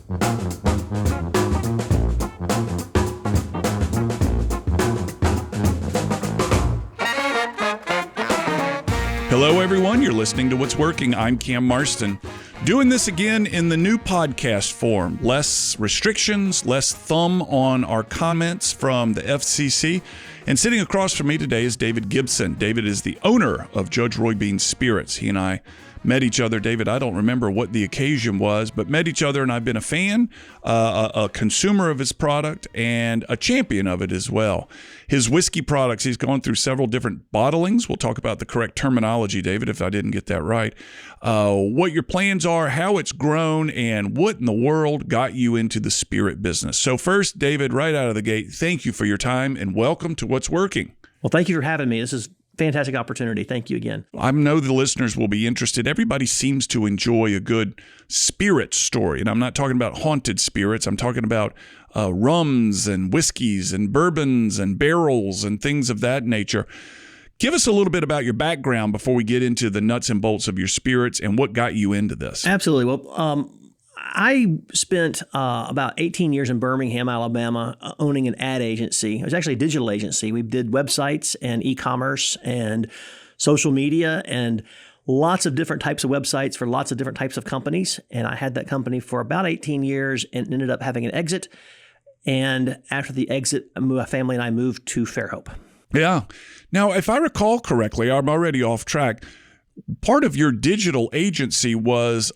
Hello, everyone. You're listening to What's Working. I'm Cam Marston. Doing this again in the new podcast form. Less restrictions, less thumb on our comments from the FCC. And sitting across from me today is David Gibson. David is the owner of Judge Roy Bean's Spirits. He and I met each other. David, I don't remember what the occasion was, but met each other, and I've been a fan, a consumer of his product, and a champion of it as well. His whiskey products, he's gone through several different bottlings. We'll talk about the correct terminology, David, if I didn't get that right. What your plans are, how it's grown, and what in the world got you into the spirit business. So first, David, right out of the gate, thank you for your time, and welcome to What's Working. Well, thank you for having me. This is fantastic opportunity. Thank you again. I know the listeners will be interested. Everybody seems to enjoy a good spirit story. And I'm not talking about haunted spirits. I'm talking about rums and whiskeys and bourbons and barrels and things of that nature. Give us a little bit about your background before we get into the nuts and bolts of your spirits and what got you into this. Absolutely. Well, I spent about 18 years in Birmingham, Alabama, owning an ad agency. It was actually a digital agency. We did websites and e-commerce and social media and lots of different types of websites for lots of different types of companies. And I had that company for about 18 years and ended up having an exit. And after the exit, my family and I moved to Fairhope. Yeah. Now, if I recall correctly, I'm already off track. Part of your digital agency was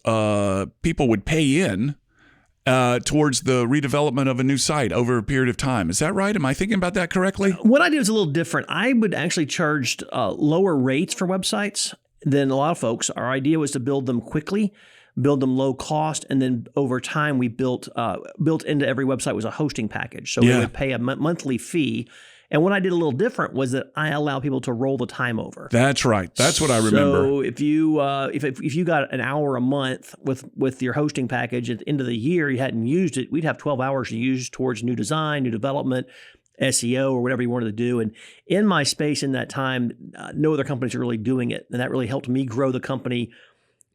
people would pay in towards the redevelopment of a new site over a period of time. Is that right? Am I thinking about that correctly? What I did was a little different. I would actually charge lower rates for websites than a lot of folks. Our idea was to build them quickly, build them low cost, and then over time we built into every website was a hosting package. So we would pay a monthly fee. And what I did a little different was that I allow people to roll the time over. That's right. That's what I remember. So if you got an hour a month with your hosting package at the end of the year, you hadn't used it, we'd have 12 hours to use towards new design, new development, SEO, or whatever you wanted to do. And in my space in that time, no other companies are really doing it. And that really helped me grow the company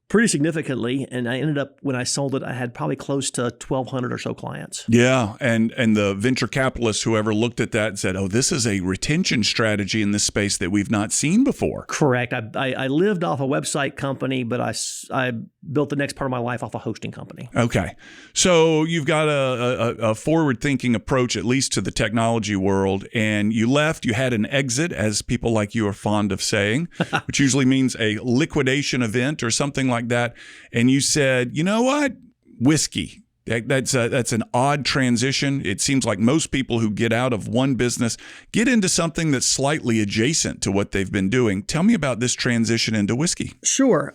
pretty significantly. And I ended up, when I sold it, I had probably close to 1,200 or so clients. Yeah. And the venture capitalists, whoever looked at that and said, oh, this is a retention strategy in this space that we've not seen before. Correct. I lived off a website company, but I built the next part of my life off a hosting company. Okay. So you've got a forward-thinking approach, at least to the technology world, and you left, you had an exit, as people like you are fond of saying, which usually means a liquidation event or something like that. And you said, you know what? Whiskey. That's an odd transition. It seems like most people who get out of one business get into something that's slightly adjacent to what they've been doing. Tell me about this transition into whiskey. Sure.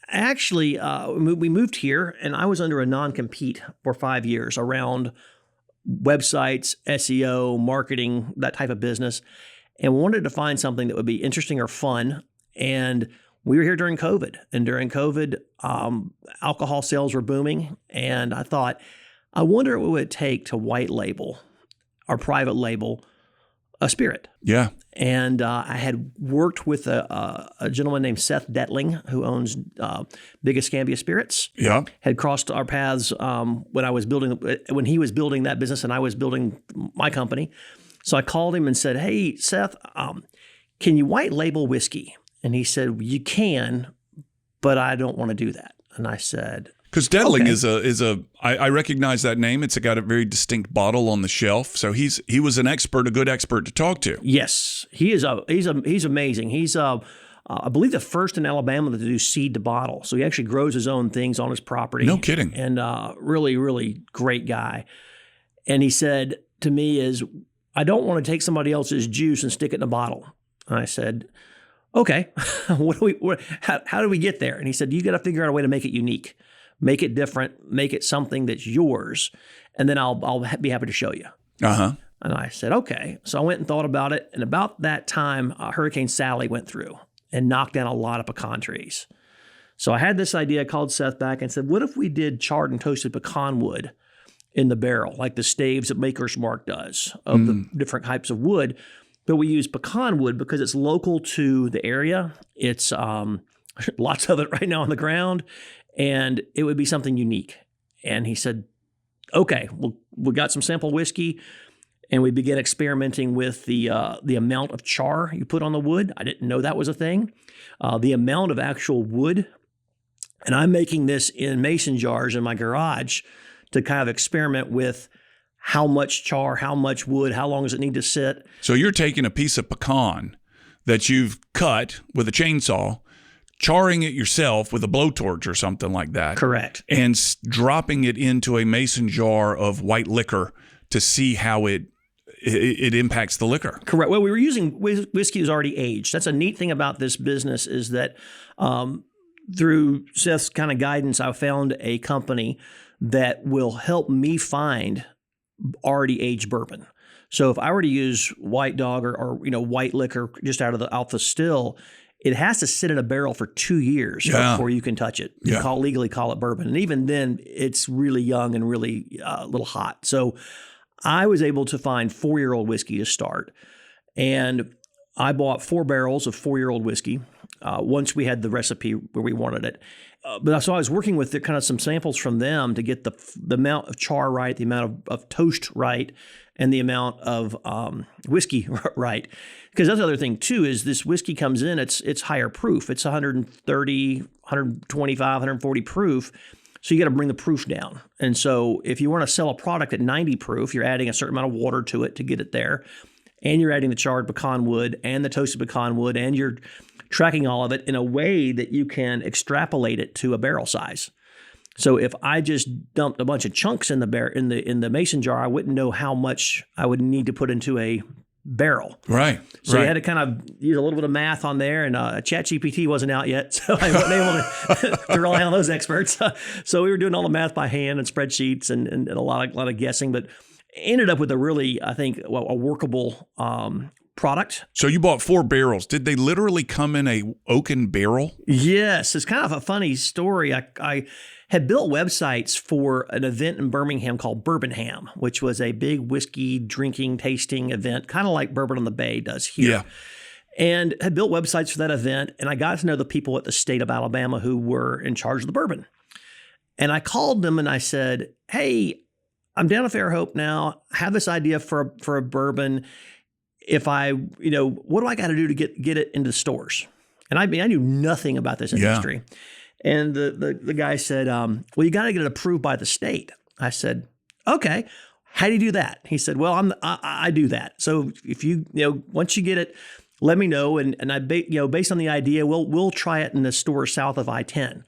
Actually, we moved here, and I was under a non-compete for 5 years around websites, SEO, marketing, that type of business, and wanted to find something that would be interesting or fun. And we were here during COVID, and during COVID, alcohol sales were booming, and I thought, I wonder what it would take to white label or private label a spirit. Yeah. And I had worked with a gentleman named Seth Detling, who owns Big Escambia Spirits. Yeah. Had crossed our paths when he was building that business and I was building my company. So I called him and said, hey, Seth, can you white label whiskey? And he said, you can, but I don't want to do that. And I said, because Detling I recognize that name. It's got a very distinct bottle on the shelf. So he was a good expert to talk to. Yes, he's amazing. He's I believe the first in Alabama to do seed to bottle. So he actually grows his own things on his property. No kidding. And really, really great guy. And he said to me I don't want to take somebody else's juice and stick it in a bottle. And I said, okay, how do we get there? And he said, you got to figure out a way to make it unique. Make it different, make it something that's yours, and then I'll be happy to show you. Uh-huh. And I said, okay. So I went and thought about it, and about that time, Hurricane Sally went through and knocked down a lot of pecan trees. So I had this idea, called Seth back and said, what if we did charred and toasted pecan wood in the barrel, like the staves that Maker's Mark does of the different types of wood, but we use pecan wood because it's local to the area. It's lots of it right now on the ground. And it would be something unique. And he said, okay, we got some sample whiskey. And we began experimenting with the amount of char you put on the wood. I didn't know that was a thing. The amount of actual wood. And I'm making this in mason jars in my garage to kind of experiment with how much char, how much wood, how long does it need to sit. So you're taking a piece of pecan that you've cut with a chainsaw, charring it yourself with a blowtorch or something like that. Correct. And dropping it into a mason jar of white liquor to see how it impacts the liquor. Correct. Well, we were using whiskey was already aged. That's a neat thing about this business is that through Seth's kind of guidance, I found a company that will help me find already aged bourbon. So if I were to use White Dog or white liquor just out of the still, it has to sit in a barrel for 2 years before you can touch it. You legally call it bourbon. And even then, it's really young and really a little hot. So I was able to find 4-year-old whiskey to start. And I bought 4 barrels of 4-year-old whiskey once we had the recipe where we wanted it. So I was working with kind of some samples from them to get the amount of char right, the amount of toast right, and the amount of whiskey right. Because that's the other thing too is this whiskey comes in, it's higher proof. It's 130, 125, 140 proof. So you got to bring the proof down. And so if you want to sell a product at 90 proof, you're adding a certain amount of water to it to get it there. And you're adding the charred pecan wood and the toasted pecan wood, and you're tracking all of it in a way that you can extrapolate it to a barrel size. So if I just dumped a bunch of chunks in the mason jar, I wouldn't know how much I would need to put into a barrel. Right. So you had to kind of use a little bit of math on there, and ChatGPT wasn't out yet, so I wasn't able to rely on those experts. So we were doing all the math by hand and spreadsheets and a lot of guessing, but ended up with a really, I think, a workable product. So you bought 4 barrels. Did they literally come in a oaken barrel? Yes. It's kind of a funny story. I had built websites for an event in Birmingham called Bourbon Ham, which was a big whiskey drinking, tasting event, kind of like Bourbon on the Bay does here. Yeah. And had built websites for that event, and I got to know the people at the state of Alabama who were in charge of the bourbon. And I called them and I said, hey, I'm down at Fairhope now. I have this idea for a bourbon. If I, what do I got to do to get it into the stores? And I knew nothing about this industry. Yeah. And the guy said, well, you got to get it approved by the state. I said, okay. How do you do that? He said, well, I do that. So if once you get it, let me know. And I, based on the idea, we'll try it in the store south of I-10.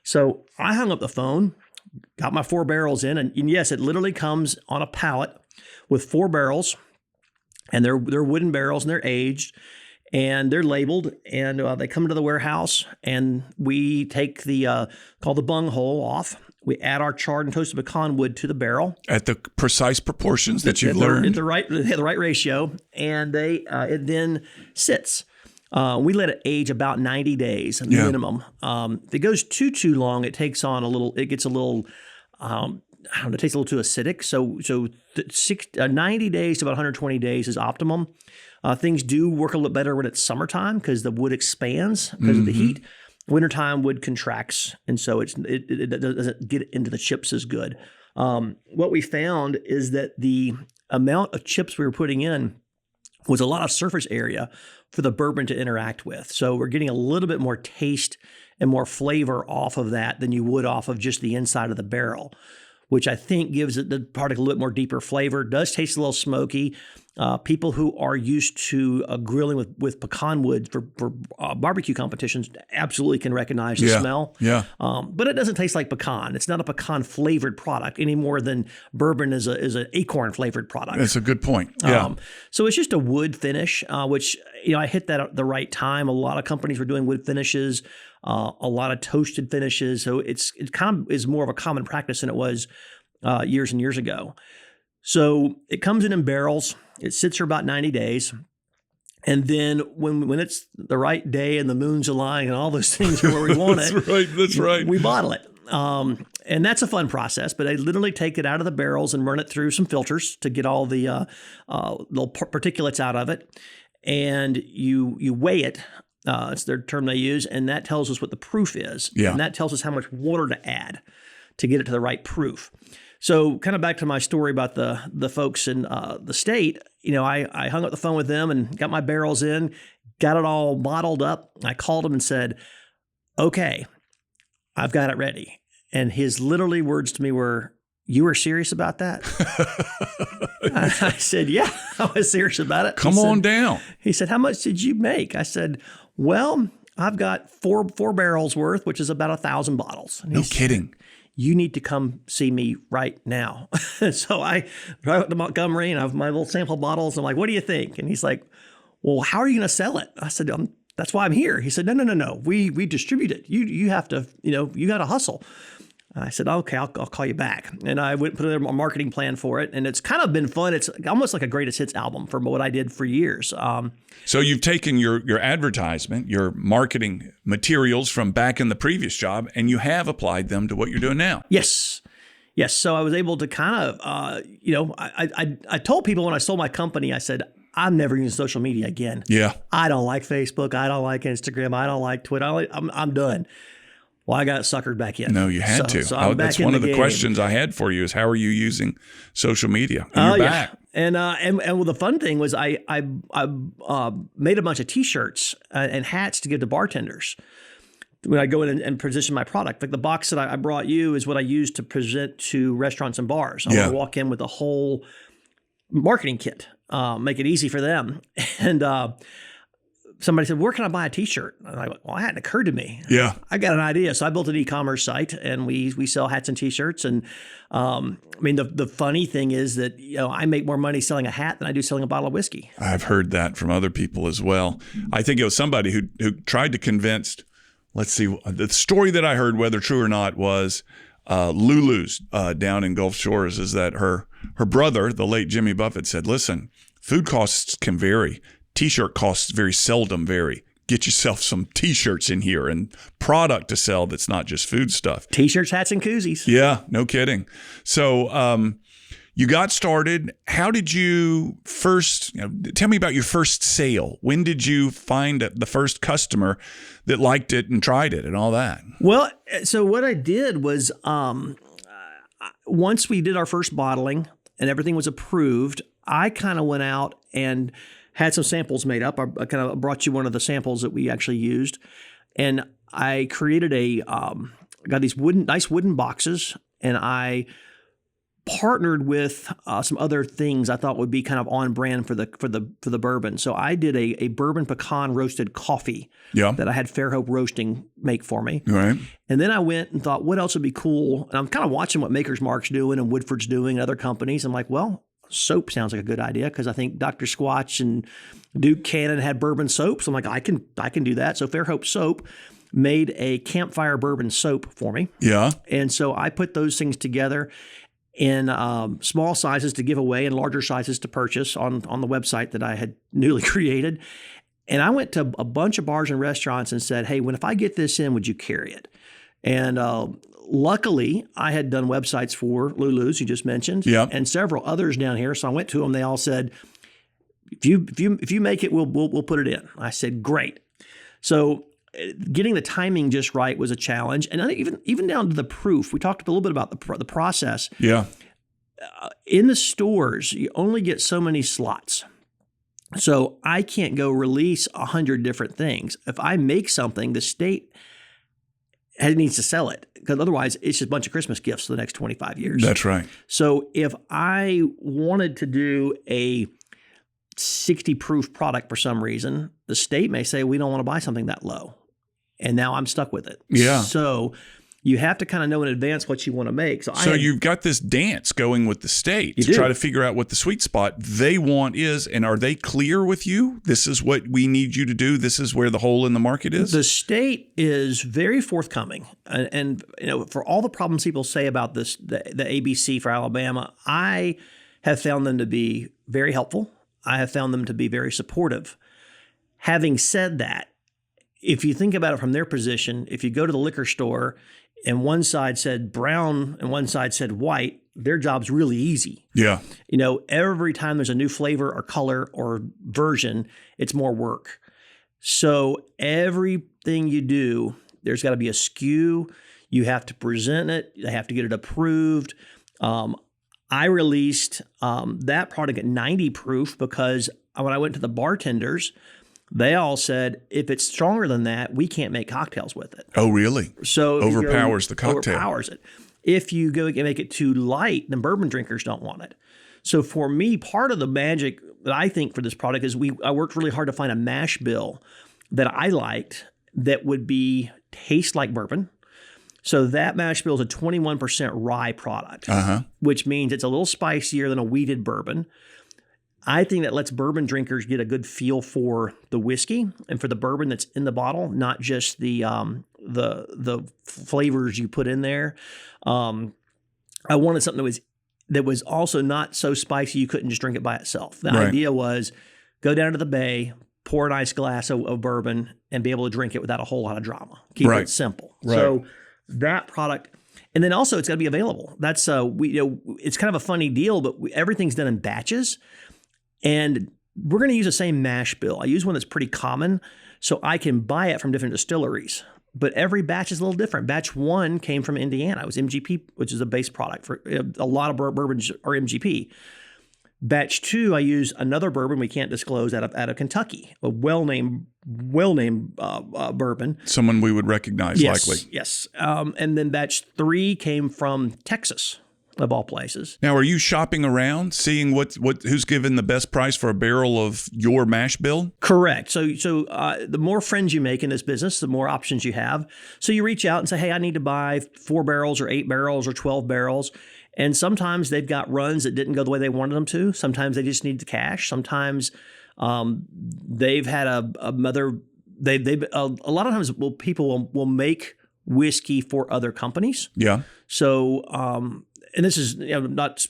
So I hung up the phone, got my 4 barrels in, and yes, it literally comes on a pallet with 4 barrels, and they're wooden barrels and they're aged. And they're labeled, and they come to the warehouse, and we take called the bung hole off. We add our charred and toasted pecan wood to the barrel at the precise proportions that you've learned. At the right ratio, and it then sits. We let it age about 90 days minimum. If it goes too long, it takes on a little. It gets a little. It tastes a little too acidic. So 90 days to about 120 days is optimum. Things do work a little better when it's summertime because the wood expands because of the heat. Wintertime, wood contracts, and so it doesn't get into the chips as good. What we found is that the amount of chips we were putting in was a lot of surface area for the bourbon to interact with. So we're getting a little bit more taste and more flavor off of that than you would off of just the inside of the barrel, which I think gives it the product a little bit more deeper flavor. It does taste a little smoky. People who are used to grilling with pecan wood for barbecue competitions absolutely can recognize the smell. Yeah. But it doesn't taste like pecan. It's not a pecan flavored product any more than bourbon is an acorn flavored product. That's a good point. Yeah. So it's just a wood finish, which I hit that at the right time. A lot of companies were doing wood finishes. A lot of toasted finishes. So it kind of is more of a common practice than it was years and years ago. So it comes in barrels. It sits for about 90 days. And then when it's the right day and the moon's aligning and all those things are where we want it. That's right. We bottle it. And that's a fun process, but I literally take it out of the barrels and run it through some filters to get all the little particulates out of it. And you weigh it. It's their term they use, and that tells us what the proof is. Yeah. And that tells us how much water to add. to get it to the right proof. So kind of back to my story about the folks in the state, I hung up the phone with them and got my barrels in, got it all bottled up. I called him and said, okay, I've got it ready. And his literally words to me were, "You were serious about that?" I said, "Yeah, I was serious about it." Come on down. He said, "How much did you make?" I said, "Well, I've got four barrels worth, which is about 1,000 bottles." And no kidding. "You need to come see me right now." So I drive up to Montgomery and I have my little sample bottles. I'm like, "What do you think?" And he's like, "Well, how are you going to sell it?" I said, "That's why I'm here." He said, No. We distribute it. You have to, you got to hustle." I said, "Okay, I'll call you back." And I went and put a marketing plan for it. And it's kind of been fun. It's almost like a greatest hits album from what I did for years. So you've taken your advertisement, your marketing materials from back in the previous job, and you have applied them to what you're doing now. Yes. So I was able to kind of, I told people when I sold my company, I said, I'm never using social media again. Yeah. I don't like Facebook. I don't like Instagram. I don't like Twitter. I'm done. Well, I got suckered back in. No, you had to. So I'm back that's in one of the game. questions I had for you is how are you using social media? And you're back. And well, the fun thing was I made a bunch of T-shirts and hats to give to bartenders when I go in and position my product. Like the box that I brought you is what I use to present to restaurants and bars. I want to walk in with a whole marketing kit, make it easy for them. And somebody said, "Where can I buy a T-shirt?" And I went, "Well, it hadn't occurred to me." Yeah. I got an idea. So I built an e-commerce site and we sell hats and T-shirts. And the funny thing is that, I make more money selling a hat than I do selling a bottle of whiskey. I've heard that from other people as well. I think it was somebody who tried to convince, let's see, the story that I heard, whether true or not, was Lulu's down in Gulf Shores, is that her brother, the late Jimmy Buffett, said, "Listen, food costs can vary. T-shirt costs very seldom vary. Get yourself some T-shirts in here and product to sell that's not just food stuff." T-shirts, hats, and koozies. Yeah, no kidding. So you got started. How did you first, tell me about your first sale. When did you find the first customer that liked it and tried it and all that? Well, so what I did was once we did our first bottling and everything was approved, I kind of went out and had some samples made up. I kind of brought you one of the samples that we actually used. And I created got these nice wooden boxes, and I partnered with some other things I thought would be kind of on brand for the bourbon. So I did a bourbon pecan roasted coffee that I had Fairhope Roasting make for me. Right. And then I went and thought, what else would be cool? And I'm kind of watching what Maker's Mark's doing and Woodford's doing and other companies. I'm like, well, soap sounds like a good idea because I think Dr. Squatch and Duke Cannon had bourbon soaps. I'm like, I can do that. So Fairhope Soap made a campfire bourbon soap for me. Yeah. And so I put those things together in small sizes to give away and larger sizes to purchase on the website that I had newly created. And I went to a bunch of bars and restaurants and said, "Hey, if I get this in, would you carry it?" And luckily, I had done websites for Lulu's, you just mentioned, and several others down here. So I went to them. They all said, "If you make it, we'll put it in." I said, "Great." So getting the timing just right was a challenge, and even down to the proof. We talked a little bit about the process. Yeah. In the stores, you only get so many slots. So I can't go release 100 different things. If I make something, the state needs to sell it, because otherwise it's just a bunch of Christmas gifts for the next 25 years. That's right. So if I wanted to do a 60 proof product for some reason, the state may say, we don't want to buy something that low. And now I'm stuck with it. Yeah. So you have to kind of know in advance what you want to make. So you've got this dance going with the state to try to figure out what the sweet spot they want is. And are they clear with you? This is what we need you to do. This is where the hole in the market is. The state is very forthcoming. And for all the problems people say about this, the ABC for Alabama, I have found them to be very helpful. I have found them to be very supportive. Having said that, if you think about it from their position, if you go to the liquor store and one side said brown and one side said white, their job's really easy. Yeah. Every time there's a new flavor or color or version, it's more work. So everything you do, there's got to be a SKU. You have to present it. They have to get it approved. I released that product at 90 proof because when I went to the bartenders, they all said, if it's stronger than that, we can't make cocktails with it. Oh, really? So overpowers the cocktail. Overpowers it. If you go and make it too light, then bourbon drinkers don't want it. So for me, part of the magic that I think for this product is I worked really hard to find a mash bill that I liked that would taste like bourbon. So that mash bill is a 21% rye product, which means it's a little spicier than a wheated bourbon. I think that lets bourbon drinkers get a good feel for the whiskey and for the bourbon that's in the bottle, not just the flavors you put in there. I wanted something that was also not so spicy you couldn't just drink it by itself. The idea was go down to the bay, pour a nice glass of bourbon, and be able to drink it without a whole lot of drama. Keep it simple. Right. So that product. And then also it's got to be available. That's it's kind of a funny deal, but everything's done in batches. And we're going to use the same mash bill. I use one that's pretty common, so I can buy it from different distilleries. But every batch is a little different. Batch 1 came from Indiana. It was MGP, which is a base product for a lot of bourbons are MGP. Batch 2, I use another bourbon we can't disclose out of Kentucky, a well-named bourbon. Someone we would recognize, likely. Yes. And then batch 3 came from Texas, of all places. Now, are you shopping around, seeing who's given the best price for a barrel of your mash bill? Correct. So the more friends you make in this business, the more options you have. So you reach out and say, hey, I need to buy 4 barrels or 8 barrels or 12 barrels. And sometimes they've got runs that didn't go the way they wanted them to. Sometimes they just need the cash. Sometimes they've had a lot of times people will make whiskey for other companies. Yeah. So, and this is not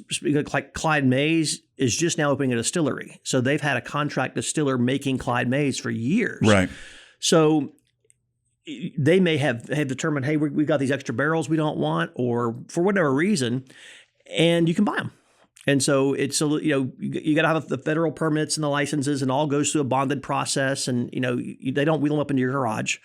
like Clyde Mays is just now opening a distillery. So they've had a contract distiller making Clyde Mays for years. Right. So they may have determined, hey, we've got these extra barrels we don't want, or for whatever reason, and you can buy them. And so it's you got to have the federal permits and the licenses, and all goes through a bonded process, and they don't wheel them up into your garage.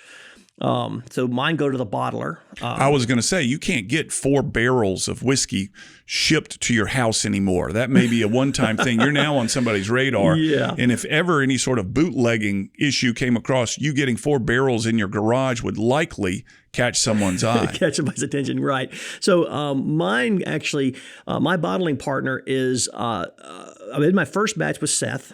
So mine go to the bottler. I was going to say, you can't get 4 barrels of whiskey shipped to your house anymore. That may be a one-time thing. You're now on somebody's radar. Yeah. And if ever any sort of bootlegging issue came across, you getting 4 barrels in your garage would likely catch someone's eye. Catch somebody's attention, right. So mine actually, my bottling partner is, I did my first batch with Seth.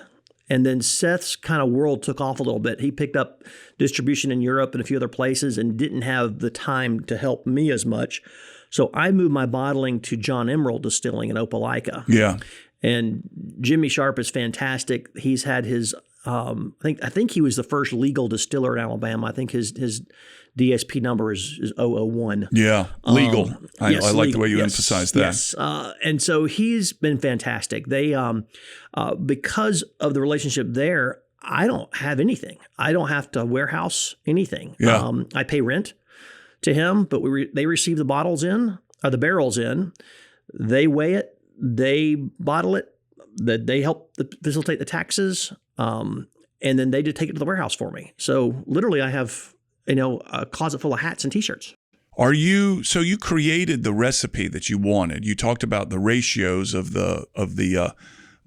And then Seth's kind of world took off a little bit. He picked up distribution in Europe and a few other places and didn't have the time to help me as much. So I moved my bottling to John Emerald Distilling in Opelika. Yeah. And Jimmy Sharp is fantastic. He's had his, I think he was the first legal distiller in Alabama. I think his DSP number is 001. Yeah, legal. I like legal. the way you emphasize that. Yes, and so he's been fantastic. They, because of the relationship there, I don't have anything. I don't have to warehouse anything. Yeah. I pay rent to him, but they receive the barrels in, they weigh it, they bottle it, they help facilitate the taxes, and then they just take it to the warehouse for me. So literally I have a closet full of hats and T-shirts. So you created the recipe that you wanted. You talked about the ratios of the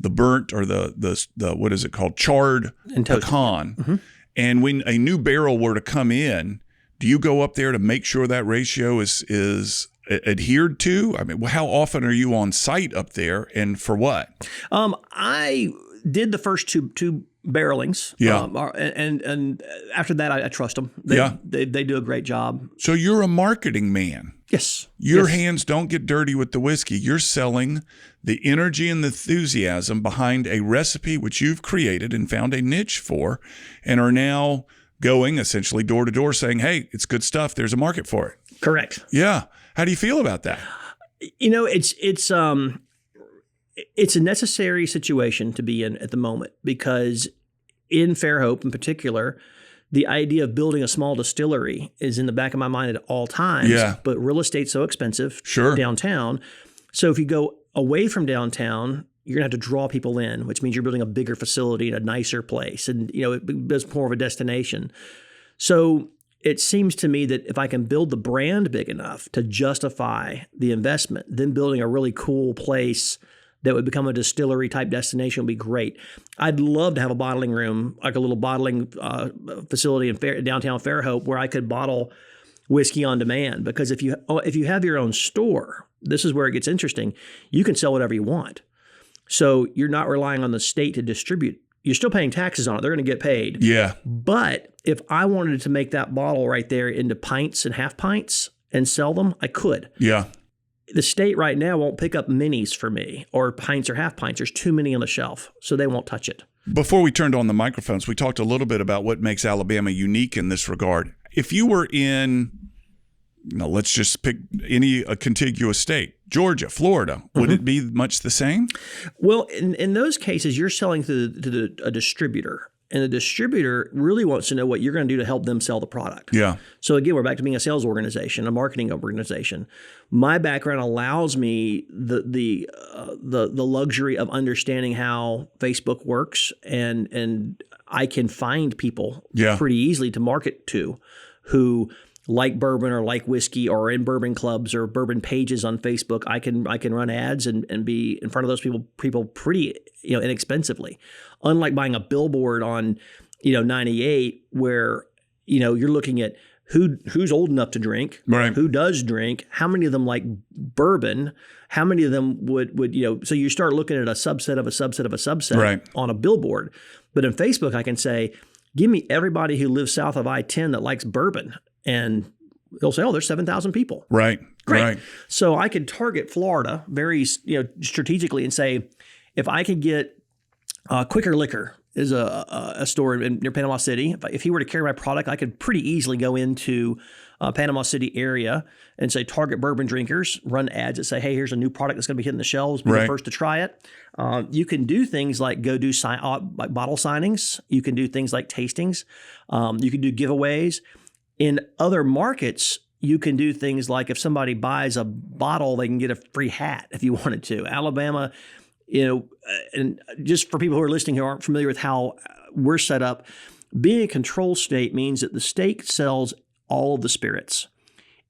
burnt or the what is it called? Charred and pecan. Mm-hmm. And when a new barrel were to come in, do you go up there to make sure that ratio is adhered to? I mean, how often are you on site up there, and for what? I did the first two barrelings. Yeah. And after that, I trust them. They do a great job. So you're a marketing man. Yes. Your hands don't get dirty with the whiskey. You're selling the energy and the enthusiasm behind a recipe which you've created and found a niche for, and are now going essentially door to door saying, hey, it's good stuff. There's a market for it. Correct. Yeah. How do you feel about that? It's a necessary situation to be in at the moment, because in Fairhope in particular, the idea of building a small distillery is in the back of my mind at all times. Yeah. But real estate's so expensive downtown. So if you go away from downtown, you're going to have to draw people in, which means you're building a bigger facility in a nicer place. And, it's more of a destination. So it seems to me that if I can build the brand big enough to justify the investment, then building a really cool place that would become a distillery type destination would be great. I'd love to have a bottling room, like a little bottling facility in downtown Fairhope, where I could bottle whiskey on demand. Because if you have your own store, this is where it gets interesting. You can sell whatever you want. So you're not relying on the state to distribute. You're still paying taxes on it. They're going to get paid. Yeah. But if I wanted to make that bottle right there into pints and half pints and sell them, I could. Yeah. The state right now won't pick up minis for me or pints or half pints. There's too many on the shelf, so they won't touch it. Before we turned on the microphones, we talked a little bit about what makes Alabama unique in this regard. If you were in, let's just pick a contiguous state, Georgia, Florida, would it be much the same? Well, in those cases, you're selling to a distributor. And the distributor really wants to know what you're going to do to help them sell the product. Yeah. So again, we're back to being a sales organization, a marketing organization. My background allows me the luxury of understanding how Facebook works, and I can find people pretty easily to market to who like bourbon or like whiskey or in bourbon clubs or bourbon pages on Facebook. I can run ads and be in front of those people pretty inexpensively. Unlike buying a billboard on 98 where you're looking at who's old enough to drink, right? Who does drink, how many of them like bourbon, how many of them would so you start looking at a subset of a subset of a subset on a billboard. But in Facebook I can say, give me everybody who lives south of I-10 that likes bourbon. And they'll say, oh, there's 7,000 people. Right. Great. Right. So I could target Florida very strategically and say, if I could get Quicker Liquor is a store near Panama City. If he were to carry my product, I could pretty easily go into Panama City area and say, target bourbon drinkers, run ads that say, hey, here's a new product that's going to be hitting the shelves. Be the first to try it. You can do things like like bottle signings. You can do things like tastings. You can do giveaways. In other markets, you can do things like if somebody buys a bottle, they can get a free hat if you wanted to. Alabama, and just for people who are listening who aren't familiar with how we're set up, being a control state means that the state sells all of the spirits.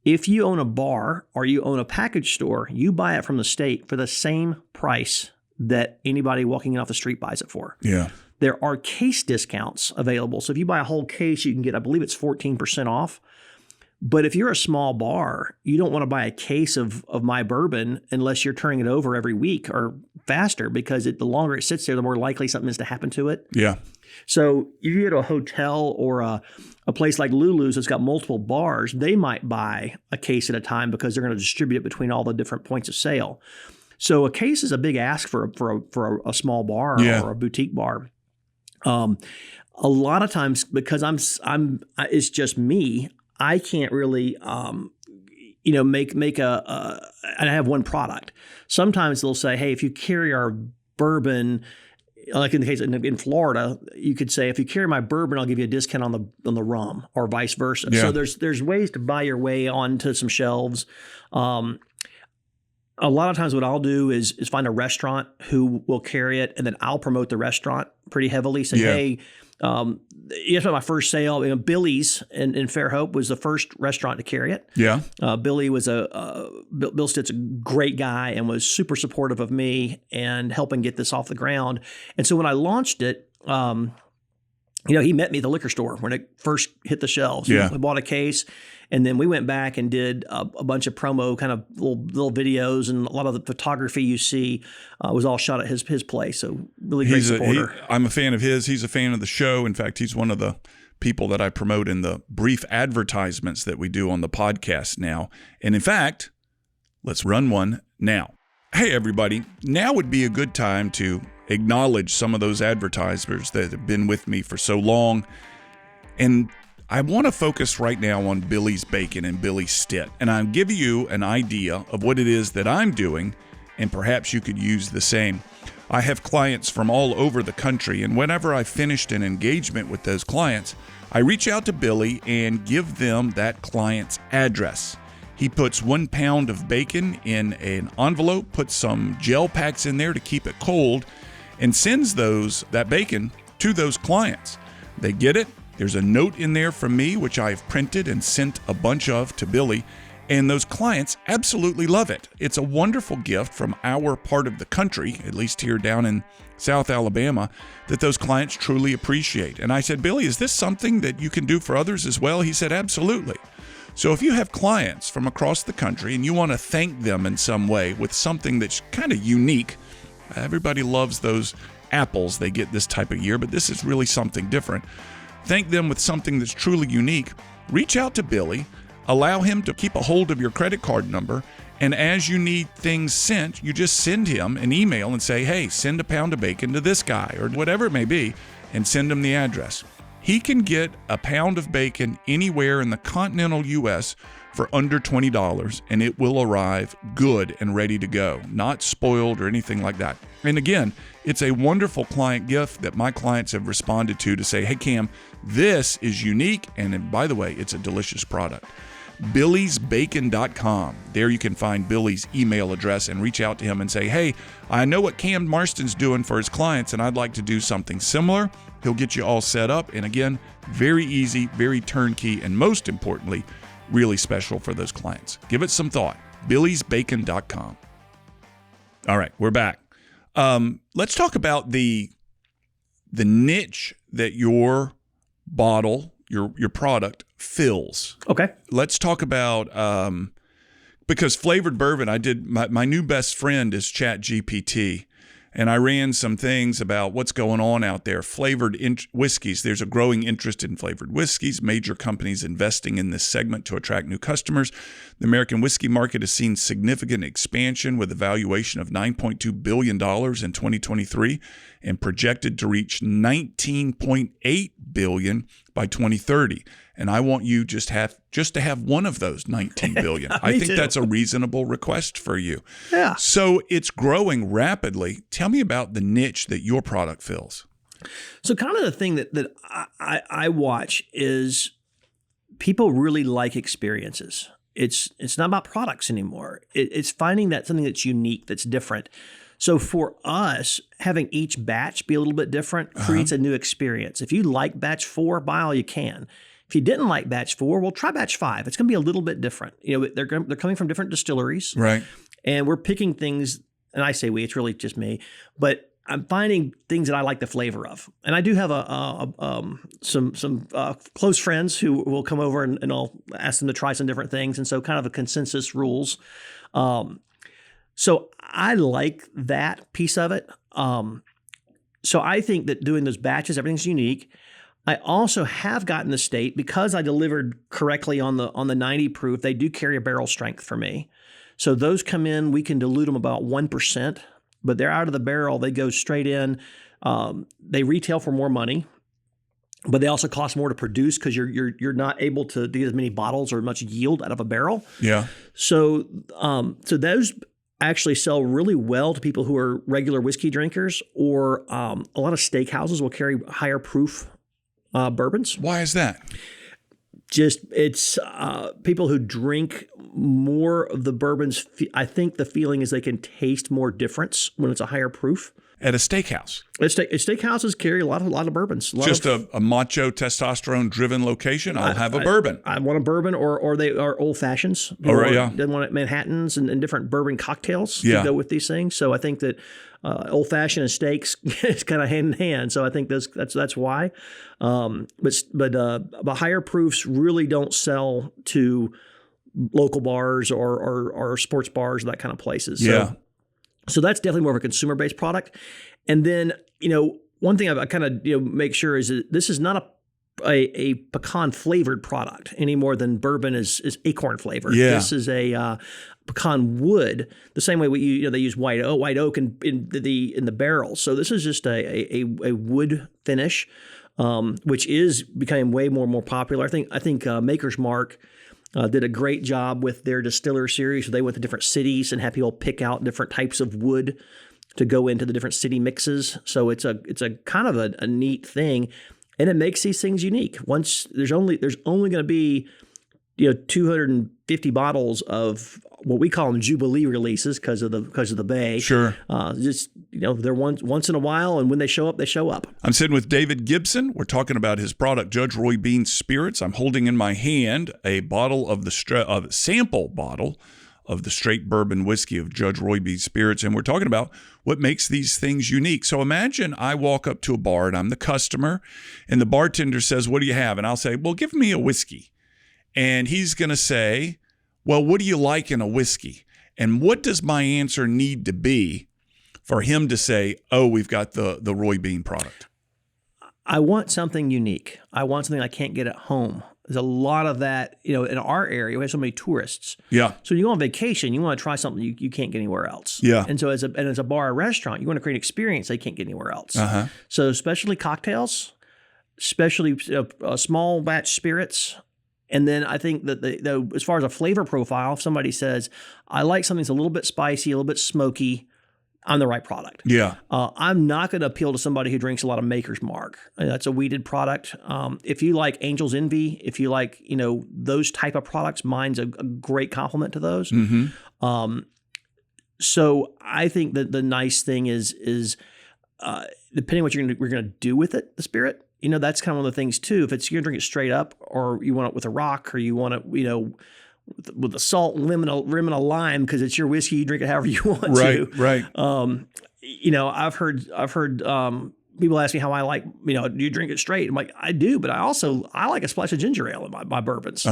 If you own a bar or you own a package store, you buy it from the state for the same price that anybody walking in off the street buys it for. Yeah. There are case discounts available. So if you buy a whole case, you can get, I believe it's 14% off. But if you're a small bar, you don't want to buy a case of my bourbon unless you're turning it over every week or faster, because the longer it sits there, the more likely something is to happen to it. Yeah. So if you go to a hotel or a place like Lulu's that's got multiple bars, they might buy a case at a time because they're going to distribute it between all the different points of sale. So a case is a big ask for a small bar or a boutique bar. A lot of times, because it's just me, I can't really, make and I have one product. Sometimes they'll say, hey, if you carry our bourbon, like in the case in Florida, you could say, if you carry my bourbon, I'll give you a discount on the rum, or vice versa. Yeah. So there's ways to buy your way onto some shelves. A lot of times what I'll do is find a restaurant who will carry it, and then I'll promote the restaurant pretty heavily. Say, hey, yes, my first sale, Billy's in Fairhope was the first restaurant to carry it. Yeah. Billy was Bill Stitt's a great guy and was super supportive of me and helping get this off the ground. And so when I launched it, he met me at the liquor store when it first hit the shelves. Yeah. We bought a case, and then we went back and did a bunch of promo kind of little videos, and a lot of the photography you see was all shot at his place. So really great supporter. I'm a fan of his. He's a fan of the show. In fact, he's one of the people that I promote in the brief advertisements that we do on the podcast now. And in fact, let's run one now. Hey, everybody. Now would be a good time to acknowledge some of those advertisers that have been with me for so long. And I want to focus right now on Billy's Bacon and Billy Stitt. And I'll give you an idea of what it is that I'm doing, and perhaps you could use the same. I have clients from all over the country, and whenever I finished an engagement with those clients, I reach out to Billy and give them that client's address. He puts 1 pound of bacon in an envelope, puts some gel packs in there to keep it cold, and sends that bacon to those clients. They get it, There's a note in there from me, which I've printed and sent a bunch of to Billy, and those clients absolutely love it. It's a wonderful gift from our part of the country, at least here down in South Alabama, that those clients truly appreciate. And I said, Billy, is this something that you can do for others as well? He said, absolutely. So if you have clients from across the country and you want to thank them in some way with something that's kind of unique, everybody loves those apples they get this type of year, but this is really something different. Thank them with something that's truly unique. Reach out to Billy, allow him to keep a hold of your credit card number, and as you need things sent, you just send him an email and say, hey, send a pound of bacon to this guy, or whatever it may be, and send him the address. He can get a pound of bacon anywhere in the continental U.S. for under $20, and it will arrive good and ready to go, not spoiled or anything like that. And again, it's a wonderful client gift that my clients have responded to say, hey, Cam, this is unique, and by the way, it's a delicious product. Billy'sBacon.com. There you can find Billy's email address and reach out to him and say, hey, I know what Cam Marston's doing for his clients, and I'd like to do something similar. He'll get you all set up. And again, very easy, very turnkey, and most importantly, really special for those clients. Give it some thought. Billy'sBacon.com. All right, we're back. Let's talk about the niche that your bottle, your product fills. Okay. Let's talk about because flavored bourbon. I did my new best friend is ChatGPT, and I ran some things about what's going on out there. Flavored whiskeys. There's a growing interest in flavored whiskeys. Major companies investing in this segment to attract new customers. The American whiskey market has seen significant expansion with a valuation of $9.2 billion in 2023 and projected to reach $19.8 billion by 2030. And I want you just to have one of those 19 billion. I think that's a reasonable request for you. Yeah. So it's growing rapidly. Tell me about the niche that your product fills. So kind of the thing that I watch is people really like experiences. It's not about products anymore. It's finding that something that's unique, that's different. So for us, having each batch be a little bit different creates a new experience. If you like batch 4, buy all you can. If you didn't like batch 4, well, try batch 5. It's going to be a little bit different. You know, they're coming from different distilleries, right? And we're picking things. And I say we, it's really just me, but I'm finding things that I like the flavor of. And I do have some close friends who will come over and I'll ask them to try some different things. And so kind of a consensus rules. So I like that piece of it. So I think that doing those batches, everything's unique. I also have gotten the state, because I delivered correctly on the 90 proof, they do carry a barrel strength for me. So those come in, we can dilute them about 1%, but they're out of the barrel. They go straight in. They retail for more money, but they also cost more to produce because you're not able to get as many bottles or much yield out of a barrel. Yeah. So those actually sell really well to people who are regular whiskey drinkers, or a lot of steakhouses will carry higher proof bourbons. Why is that? Just it's people who drink more of the bourbons. I think the feeling is they can taste more difference when it's a higher proof. At a steakhouse. Steakhouses carry a lot of bourbons. A macho, testosterone-driven location. I'll have a bourbon. I want a bourbon, or they are old fashions. They want Manhattans and different bourbon cocktails to go with these things. So I think that old fashioned and steaks is kind of hand in hand. So I think that's why. But higher proofs really don't sell to local bars or sports bars, that kind of places. So that's definitely more of a consumer-based product. And then, one thing I kind of make sure is that this is not a pecan-flavored product any more than bourbon is acorn-flavored. Yeah. This is a pecan wood, the same way they use white oak in the barrel. So this is just a wood finish, which is becoming way more popular. I think Maker's Mark did a great job with their distiller series. So they went to different cities and had people pick out different types of wood to go into the different city mixes. So it's a kind of a neat thing, and it makes these things unique. Once there's only going to be 250 bottles of what we call them Jubilee releases because of the bay. Sure. Just, they're once in a while, and when they show up, they show up. I'm sitting with David Gibson. We're talking about his product, Judge Roy Bean Spirits. I'm holding in my hand a bottle of the sample bottle of the straight bourbon whiskey of Judge Roy Bean Spirits, and we're talking about what makes these things unique. So imagine I walk up to a bar, and I'm the customer, and the bartender says, "What do you have?" And I'll say, "Well, give me a whiskey." And he's going to say, "Well, what do you like in a whiskey?" And what does my answer need to be for him to say, "Oh, we've got the Roy Bean product"? I want something unique. I want something I can't get at home. There's a lot of that, in our area. We have so many tourists. Yeah. So you go on vacation, you want to try something you can't get anywhere else. Yeah. And so as a bar or restaurant, you want to create an experience they can't get anywhere else. Uh-huh. So especially cocktails, especially small batch spirits. And then I think that as far as a flavor profile, if somebody says, I like something that's a little bit spicy, a little bit smoky, I'm the right product. Yeah. I'm not going to appeal to somebody who drinks a lot of Maker's Mark. That's a weeded product. If you like Angel's Envy, if you like, those type of products, mine's a great complement to those. Mm-hmm. So I think that the nice thing is depending on what we're going to do with it, the spirit, that's kind of one of the things too. If you're going to drink it straight up, or you want it with a rock, or you want it, with the salt and lemon and a lime, because it's your whiskey, you drink it however you want to. Right. I've heard people ask me how I like, do you drink it straight? I'm like, I do, but I like a splash of ginger ale in my bourbons.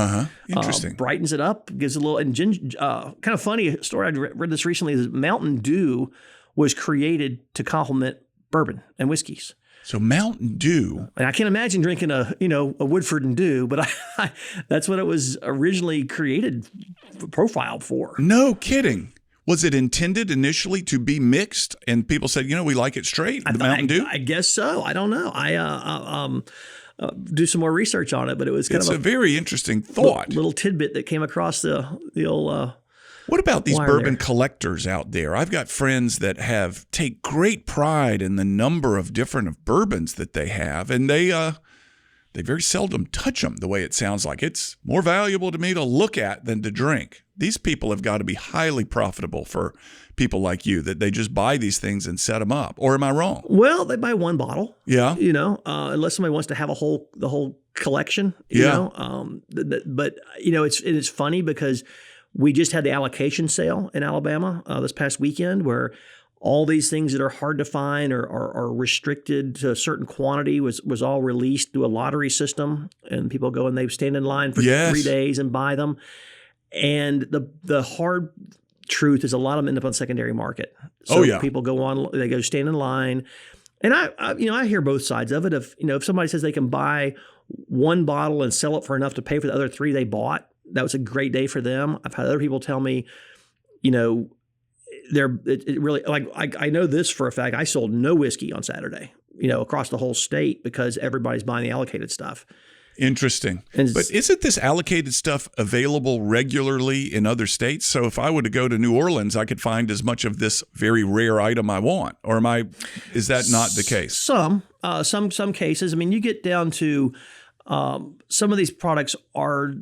Interesting. Brightens it up, gives a little, and kind of funny story. I read this recently is Mountain Dew was created to complement bourbon and whiskeys. So Mountain Dew. And I can't imagine drinking a Woodford and Dew, but that's what it was originally created, profiled for. No kidding. Was it intended initially to be mixed, and people said, we like it straight, the Mountain Dew? I guess so. I don't know. I do some more research on it, but it was It's a very interesting thought. Little tidbit that came across the old. What about these bourbon collectors out there? I've got friends that take great pride in the number of different bourbons that they have, and they very seldom touch them the way it sounds like. It's more valuable to me to look at than to drink. These people have got to be highly profitable for people like you, that they just buy these things and set them up. Or am I wrong? Well, they buy one bottle. Yeah. Unless somebody wants to have the whole collection. But it's funny because we just had the allocation sale in Alabama this past weekend, where all these things that are hard to find or are restricted to a certain quantity was all released through a lottery system, and people go and they stand in line for 3 days and buy them. And the hard truth is a lot of them end up on secondary market. So people go on, they go stand in line. And I hear both sides of it. If somebody says they can buy one bottle and sell it for enough to pay for the other 3 they bought, that was a great day for them. I've had other people tell me, it really, like, I know this for a fact. I sold no whiskey on Saturday, across the whole state, because everybody's buying the allocated stuff. Interesting. But isn't this allocated stuff available regularly in other states? So if I were to go to New Orleans, I could find as much of this very rare item I want. Or is that not the case? Some cases. I mean, you get down to some of these products are,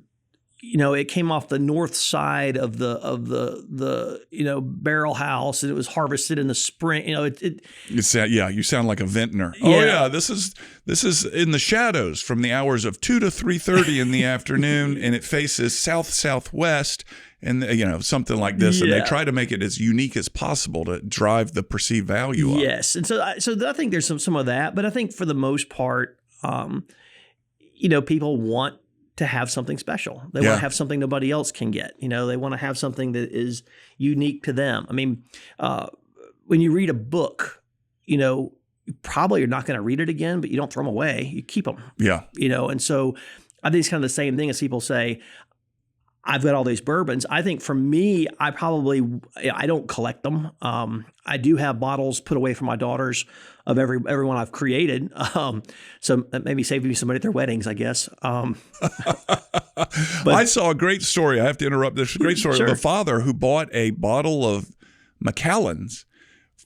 it came off the north side of the barrel house, and it was harvested in the spring. You sound like a vintner. Yeah. Oh yeah, this is in the shadows from the hours of 2 to 3:30 in the afternoon, and it faces southwest, and something like this, and they try to make it as unique as possible to drive the perceived value up. Yes, and so I think there's some of that, but I think for the most part, people want to have something special. They want to have something nobody else can get. They want to have something that is unique to them. I mean, when you read a book, you probably are not going to read it again, but you don't throw them away. You keep them. Yeah. And so I think it's kind of the same thing as people say, I've got all these bourbons. I think for me, I don't collect them. I do have bottles put away for my daughters of everyone I've created. So that maybe saved me somebody at their weddings, I guess. But I saw a great story. I have to interrupt. There's a great story of a father who bought a bottle of Macallan's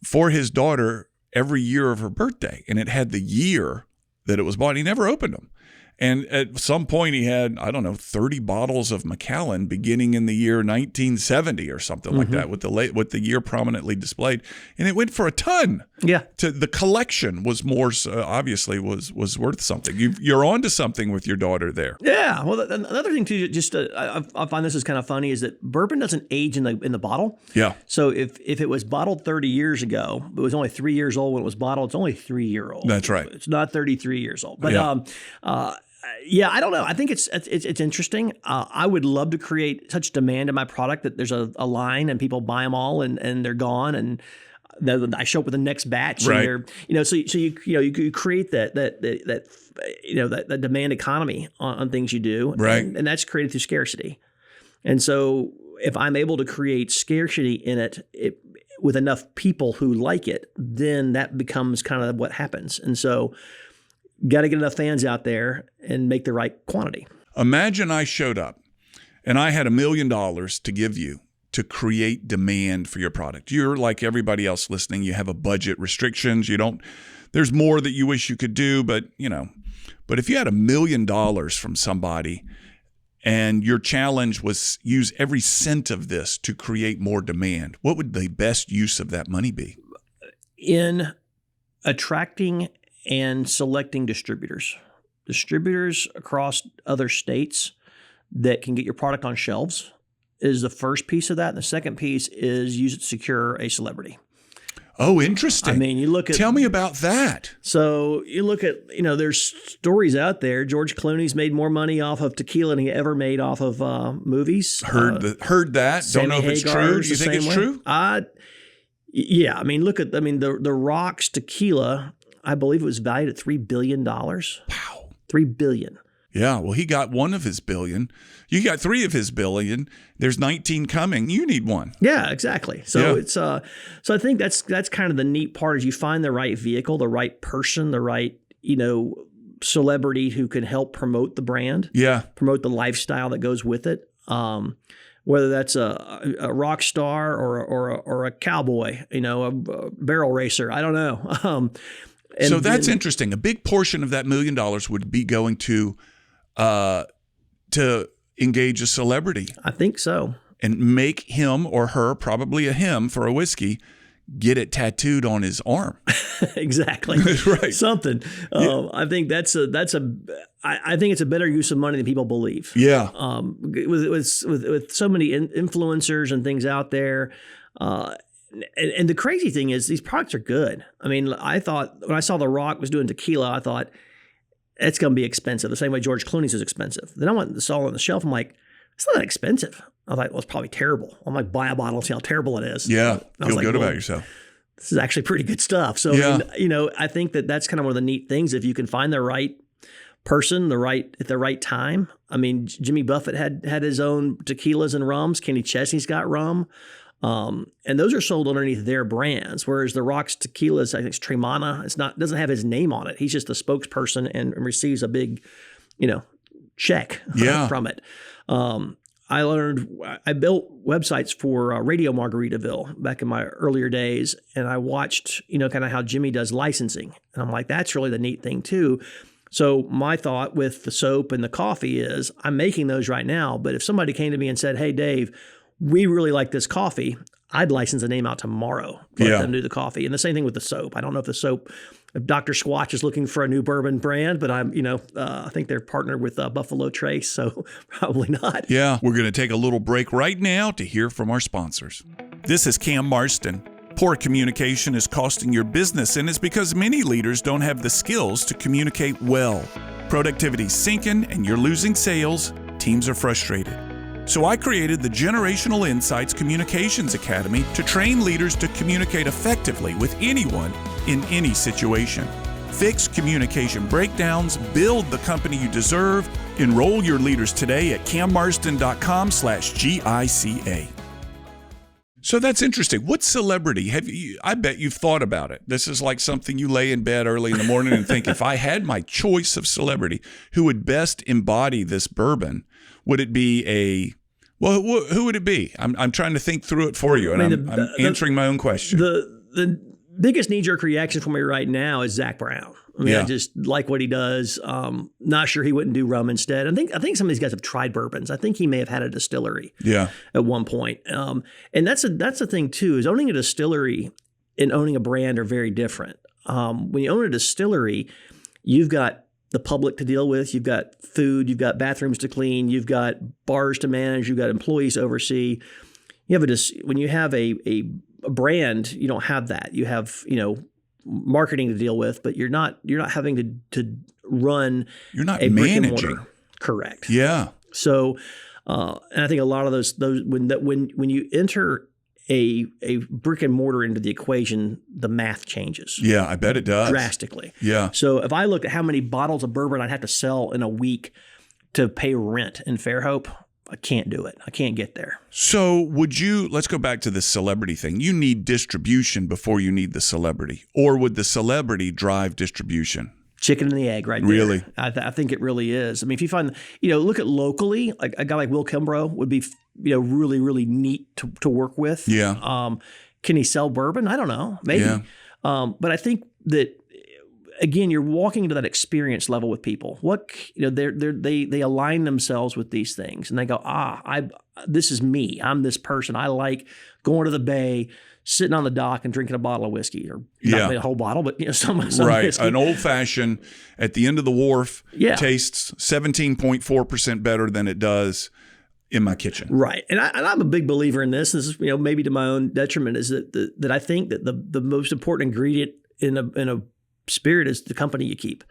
for his daughter every year of her birthday. And it had the year that it was bought. He never opened them. And at some point he had, I don't know, 30 bottles of Macallan beginning in the year 1970 or something like that with the year prominently displayed. And it went for a ton. Yeah. The collection was more, obviously was worth something. You're onto something with your daughter there. Yeah. Well, another thing too, just I find this is kind of funny, is that bourbon doesn't age in the bottle. Yeah. So if it was bottled 30 years ago, it was only 3 years old when it was bottled, it's only 3-year-old. That's right. It's not 33 years old. But yeah, I don't know. I think it's interesting. I would love to create such demand in my product that there's a line and people buy them all and they're gone, and I show up with the next batch. Right. And they're, so you create that demand economy on things you do. Right. And that's created through scarcity. And so if I'm able to create scarcity in it with enough people who like it, then that becomes kind of what happens. And so got to get enough fans out there and make the right quantity. Imagine I showed up and I had $1 million to give you to create demand for your product. You're like everybody else listening. You have a budget restrictions. There's more that you wish you could do, but if you had $1 million from somebody and your challenge was use every cent of this to create more demand, what would the best use of that money be? In attracting and selecting distributors across other states that can get your product on shelves is the first piece of that. And the second piece is use it to secure a celebrity. Oh, interesting. I mean, you look at... Tell me about that. So you look at, there's stories out there. George Clooney's made more money off of tequila than he ever made off of movies. Heard that. Don't know if it's true. Do you think it's true? Yeah. I mean, look at, the Rock's tequila, I believe it was valued at $3 billion. Wow. $3 billion. Yeah, well, he got one of his billion. You got 3 of his billion. There's 19 coming. You need one. Yeah, exactly. So it's so I think that's kind of the neat part, is you find the right vehicle, the right person, the right celebrity who can help promote the brand. Yeah, promote the lifestyle that goes with it. Whether that's a rock star or a cowboy, a barrel racer. I don't know. So that's interesting. A big portion of that $1 million would be going to engage a celebrity. I think so. And make him or her, probably a him for a whiskey, get it tattooed on his arm. Exactly. Right. Something. I think I think it's a better use of money than people believe. Yeah. With so many influencers and things out there. And the crazy thing is, these products are good. I mean, I thought when I saw The Rock was doing tequila, I thought it's going to be expensive, the same way George Clooney's is expensive. Then I went and saw it on the shelf. I'm like, it's not that expensive. I thought, well, it's probably terrible. I'm like, buy a bottle and see how terrible it is. Yeah, feel good about yourself. This is actually pretty good stuff. So, yeah. I think that's kind of one of the neat things. If you can find the right person, at the right time. I mean, Jimmy Buffett had his own tequilas and rums. Kenny Chesney's got rum. And those are sold underneath their brands, whereas the Rock's tequilas, I think it's Tremana. Doesn't have his name on it. He's just the spokesperson and receives a big, check from it. I built websites for Radio Margaritaville back in my earlier days, and I watched, kind of how Jimmy does licensing, and I'm like, that's really the neat thing too. So my thought with the soap and the coffee is, I'm making those right now, but if somebody came to me and said, "Hey, Dave, we really like this coffee," I'd license the name out tomorrow for them to do the coffee. And the same thing with the soap. I don't know if Dr. Squatch is looking for a new bourbon brand, but I think they're partnered with Buffalo Trace, so probably not. Yeah, we're going to take a little break right now to hear from our sponsors. This is Cam Marston. Poor communication is costing your business, and it's because many leaders don't have the skills to communicate well. Productivity's sinking and you're losing sales. Teams are frustrated. So I created the Generational Insights Communications Academy to train leaders to communicate effectively with anyone in any situation. Fix communication breakdowns, build the company you deserve. Enroll your leaders today at cammarston.com/GICA. So that's interesting. What celebrity I bet you've thought about it. This is like something you lay in bed early in the morning and think, if I had my choice of celebrity, who would best embody this bourbon? Would it be who would it be? I'm trying to think through it for you, and I'm answering my own question. The biggest knee-jerk reaction for me right now is Zach Brown. I mean, Yeah. I just like what he does. Not sure he wouldn't do rum instead. I think some of these guys have tried bourbons. I think he may have had a distillery Yeah. at one point. And that's the thing too, is owning a distillery and owning a brand are very different. When you own a distillery, you've got the public to deal with, you've got food, you've got bathrooms to clean, you've got bars to manage, you've got employees to oversee. When you have a brand, you don't have that. You have, marketing to deal with, but you're not having to run. You're not a brick and managing. mortar. Correct. Yeah. So, and I think a lot of those when you enter a brick and mortar into the equation, the math changes. Yeah, I bet it does. Drastically. Yeah. So if I looked at how many bottles of bourbon I'd have to sell in a week to pay rent in Fairhope, I can't do it. I can't get there. So let's go back to the celebrity thing. You need distribution before you need the celebrity, or would the celebrity drive distribution? Chicken and the egg right there. Really? I think it really is. I mean, if you find, look at locally, like a guy like Will Kimbrough would be, really, really neat to work with. Yeah. Can he sell bourbon? I don't know. Maybe. Yeah. But I think that, again, you're walking into that experience level with people. They align themselves with these things and they go, this is me. I'm this person. I like going to the bay, sitting on the dock and drinking a bottle of whiskey, or not a whole bottle, but some right. whiskey. An old fashioned at the end of the wharf tastes 17.4% better than it does in my kitchen. Right. And I'm a big believer in this. This is, maybe to my own detriment, is that I think that the most important ingredient in a spirit is the company you keep.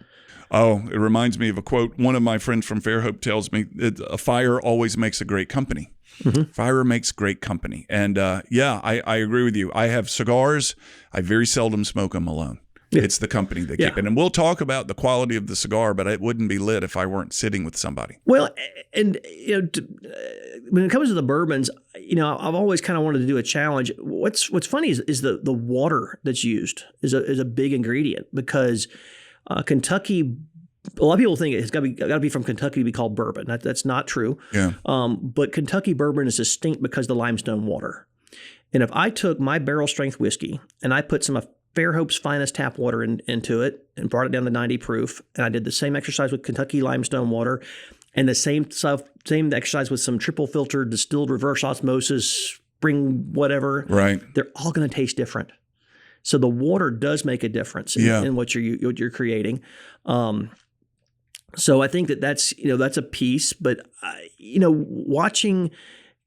Oh, it reminds me of a quote. One of my friends from Fairhope tells me that a fire always makes a great company. Mm-hmm. Fire makes great company. And I agree with you. I have cigars. I very seldom smoke them alone. Yeah. It's the company they keep it. And we'll talk about the quality of the cigar, but it wouldn't be lit if I weren't sitting with somebody. Well, and when it comes to the bourbons, I've always kind of wanted to do a challenge. What's funny is the water that's used is a big ingredient, because Kentucky. A lot of people think it's got to be from Kentucky to be called bourbon. That's not true. Yeah. But Kentucky bourbon is distinct because of the limestone water. And if I took my barrel strength whiskey and I put some of Fairhope's finest tap water into it and brought it down to 90 proof, and I did the same exercise with Kentucky limestone water, and the same exercise with some triple filtered distilled reverse osmosis spring whatever, right? They're all going to taste different. So the water does make a difference in what you're creating. So I think that's a piece, but watching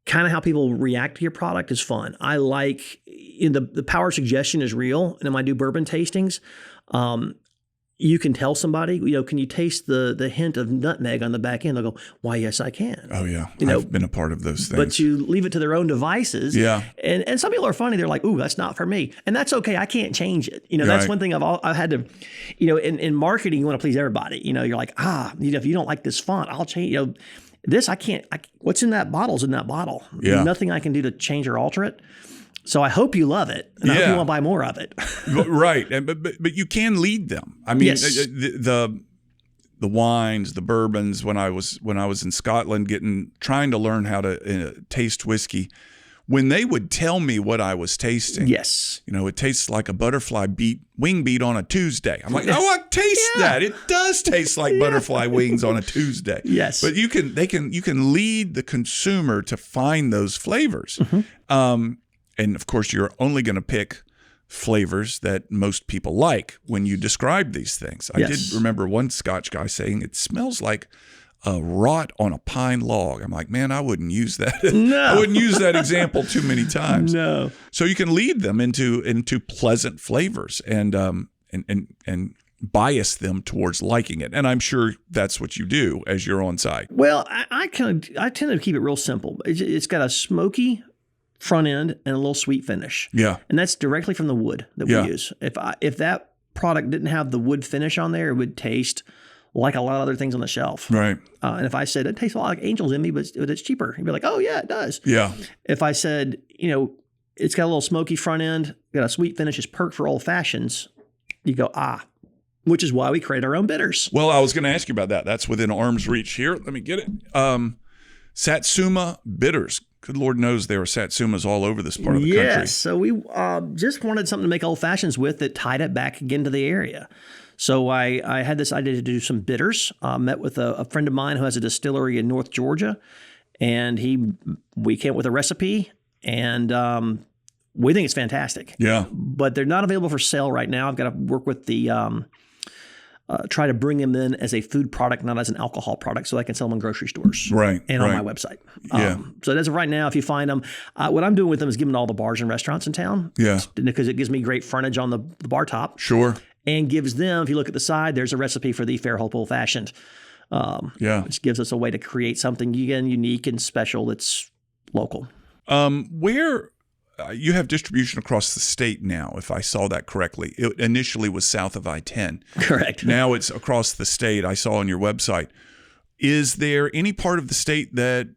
kind of how people react to your product is fun. I like the power of suggestion is real. And when I do bourbon tastings, you can tell somebody, can you taste the hint of nutmeg on the back end? They'll go, why, yes, I can. Oh, yeah. I've been a part of those things. But you leave it to their own devices. Yeah. And some people are funny. They're like, ooh, that's not for me. And that's okay. I can't change it. That's one thing I've had to, in marketing, you want to please everybody. You're like, if you don't like this font, I'll change, this, I can't, what's in that bottle's in that bottle. Yeah. Nothing I can do to change or alter it. So I hope you love it, and I hope you want to buy more of it. Right, but you can lead them. I mean, the wines, the bourbons. When I was in Scotland, trying to learn how to taste whiskey, when they would tell me what I was tasting, it tastes like a butterfly wing beat on a Tuesday. I'm like, I taste that. It does taste like butterfly wings on a Tuesday. Yes, but you can lead the consumer to find those flavors. Mm-hmm. And of course, you're only going to pick flavors that most people like when you describe these things. I did remember one Scotch guy saying it smells like a rot on a pine log. I'm like, man, I wouldn't use that. No. I wouldn't use that example too many times. No. So you can lead them into pleasant flavors and bias them towards liking it. And I'm sure that's what you do as you're on site. Well, I tend to keep it real simple. It's got a smoky front end and a little sweet finish. Yeah. And that's directly from the wood that we use. If that product didn't have the wood finish on there, it would taste like a lot of other things on the shelf. Right. And if I said, it tastes a lot like Angel's Envy, but it's cheaper, you'd be like, oh yeah, it does. Yeah. If I said, it's got a little smoky front end, got a sweet finish, it's perfect for old fashions, you go, which is why we create our own bitters. Well, I was going to ask you about that. That's within arm's reach here. Let me get it. Satsuma bitters. Good Lord knows there are Satsumas all over this part of the country. Yes, so we just wanted something to make old fashions with that tied it back again to the area. So I had this idea to do some bitters. Met with a friend of mine who has a distillery in North Georgia, and we came up with a recipe, and we think it's fantastic. Yeah. But they're not available for sale right now. I've got to work with the try to bring them in as a food product, not as an alcohol product, so I can sell them in grocery stores, right, and on my website. So as of right now, if you find them, what I'm doing with them is giving them to all the bars and restaurants in town. Yeah, because it gives me great frontage on the bar top. Sure. And gives them, if you look at the side, there's a recipe for the Fairhope Old Fashioned. Which gives us a way to create something again unique and special that's local. Where you have distribution across the state now, if I saw that correctly. It initially was south of I-10. Correct. Now it's across the state. I saw on your website. Is there any part of the state that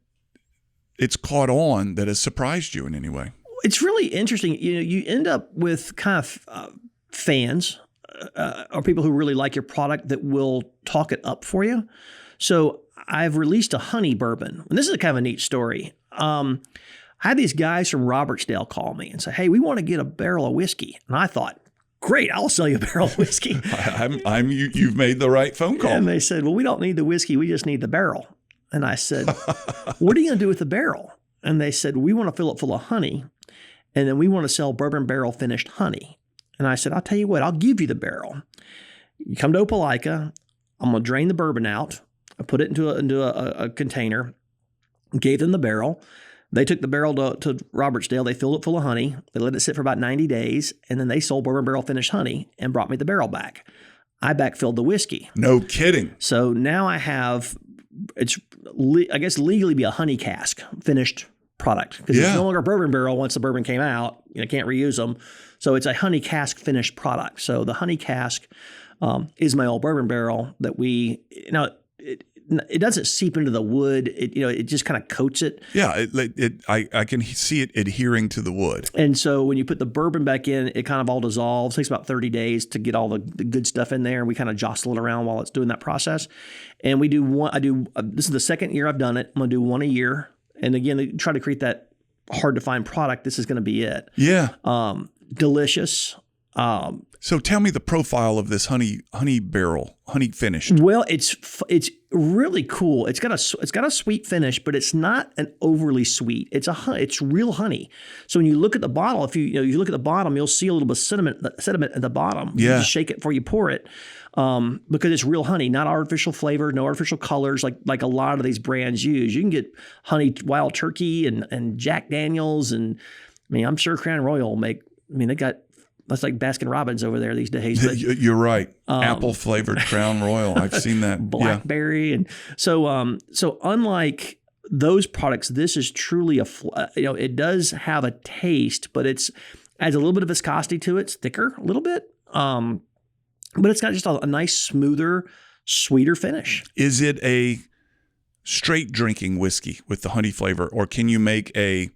it's caught on that has surprised you in any way? It's really interesting. You end up with kind of fans or people who really like your product that will talk it up for you. So I've released a honey bourbon, and this is kind of a neat story. I had these guys from Robertsdale call me and say, "Hey, we want to get a barrel of whiskey." And I thought, "Great, I'll sell you a barrel of whiskey." You've made the right phone call. And they said, "Well, we don't need the whiskey. We just need the barrel." And I said, "What are you going to do with the barrel?" And they said, "We want to fill it full of honey, and then we want to sell bourbon barrel finished honey." And I said, "I'll tell you what, I'll give you the barrel. You come to Opelika, I'm going to drain the bourbon out. I put it into a container, gave them the barrel. They took the barrel to Robertsdale. They filled it full of honey. They let it sit for about 90 days, and then they sold bourbon barrel finished honey and brought me the barrel back. I backfilled the whiskey." No kidding. So now I have, I guess legally be a honey cask finished product, because it's no longer a bourbon barrel once the bourbon came out. Can't reuse them. So it's a honey cask finished product. So the honey cask is my old bourbon barrel that it doesn't seep into the wood. It just kind of coats it. Yeah, I can see it adhering to the wood. And so when you put the bourbon back in, it kind of all dissolves. It takes about 30 days to get all the good stuff in there. And we kind of jostle it around while it's doing that process. And we do one. This is the second year I've done it. I'm going to do one a year. And again, try to create that hard to find product. This is going to be it. Yeah. Delicious. So tell me the profile of this honey barrel, honey finished. Well, it's really cool. It's got a sweet finish, but it's not an overly sweet. It's real honey. So when you look at the bottle, if you look at the bottom, you'll see a little bit of sediment at the bottom. Yeah. You just shake it before you pour it, because it's real honey, not artificial flavor, no artificial colors like a lot of these brands use. You can get honey Wild Turkey and Jack Daniels, and I'm sure Crown Royal will make. They got. That's like Baskin Robbins over there these days. But, you're right. Apple flavored Crown Royal. I've seen that. Blackberry. And so unlike those products, this is truly it does have a taste, but adds a little bit of viscosity to it. It's thicker a little bit. But it's got just a nice, smoother, sweeter finish. Is it a straight drinking whiskey with the honey flavor, or can you make a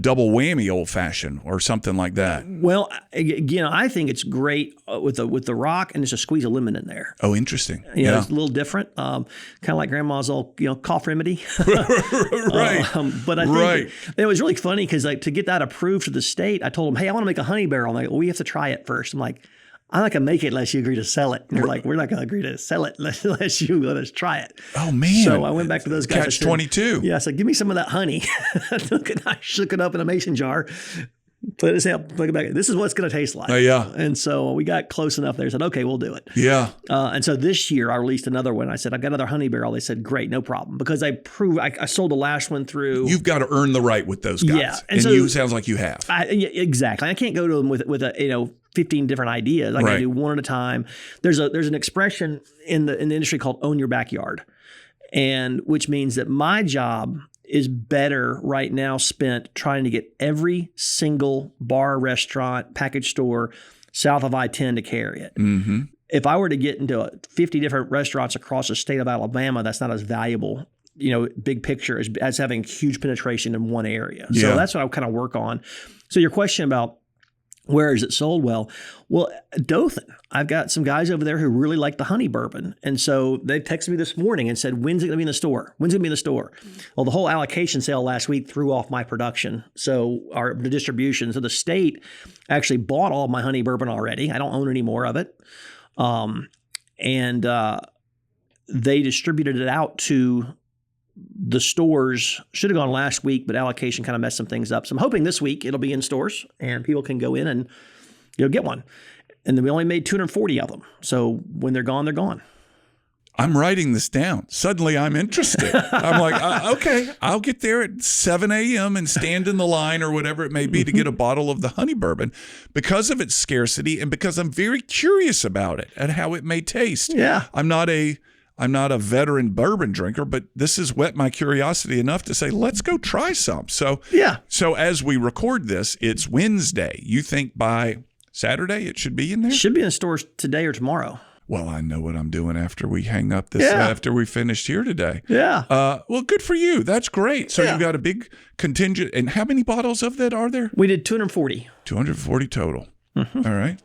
double whammy old fashioned or something like that? Well, again, I think it's great with the rock and just a squeeze of lemon in there. Oh, interesting. It's a little different, kind of like Grandma's old cough remedy. Right. But I think it was really funny because to get that approved to the state, I told them, "Hey, I want to make a honey barrel." I'm like, "Well, we have to try it first." I'm like, "I'm not going to make it unless you agree to sell it." And they're like, "We're not going to agree to sell it unless you let us try it." Oh, man. So I went back to those guys. Catch-22. Yeah, I said, "Give me some of that honey." I shook it up in a mason jar, put it back. This is what it's going to taste like. Yeah. And so we got close enough there. Said, "Okay, we'll do it." Yeah. And so this year I released another one. I said, "I've got another honey barrel." They said, "Great, no problem." Because I sold the last one through. You've got to earn the right with those guys. Yeah. And so, sounds like you have. Exactly. I can't go to them with 15 different ideas. I got to do one at a time. There's an expression in the industry called "own your backyard," and which means that my job is better right now spent trying to get every single bar, restaurant, package store south of I-10 to carry it. Mm-hmm. If I were to get into 50 different restaurants across the state of Alabama, that's not as valuable, big picture, as having huge penetration in one area. So that's what I kind of work on. So your question about where is it sold well, Dothan. I've got some guys over there who really like the honey bourbon. And so they texted me this morning and said, "When's it going to be in the store? When's it going to be in the store?" Well, the whole allocation sale last week threw off my production. So the distribution. So the state actually bought all of my honey bourbon already. I don't own any more of it. and they distributed it out to the stores. Should have gone last week, but allocation kind of messed some things up. So I'm hoping this week it'll be in stores and people can go in and get one. And then we only made 240 of them. So when they're gone, they're gone. I'm writing this down. Suddenly I'm interested. I'm like, okay, I'll get there at 7 a.m. and stand in the line or whatever it may be to get a bottle of the honey bourbon because of its scarcity and because I'm very curious about it and how it may taste. Yeah. I'm not a veteran bourbon drinker, but this has whet my curiosity enough to say, let's go try some. So, So as we record this, it's Wednesday. You think by Saturday it should be in there? It should be in stores today or tomorrow. Well, I know what I'm doing after we hang up this, after we finished here today. Yeah. Well, good for you. That's great. So you've got a big contingent. And how many bottles of that are there? We did 240. 240 total. Mm-hmm. All right.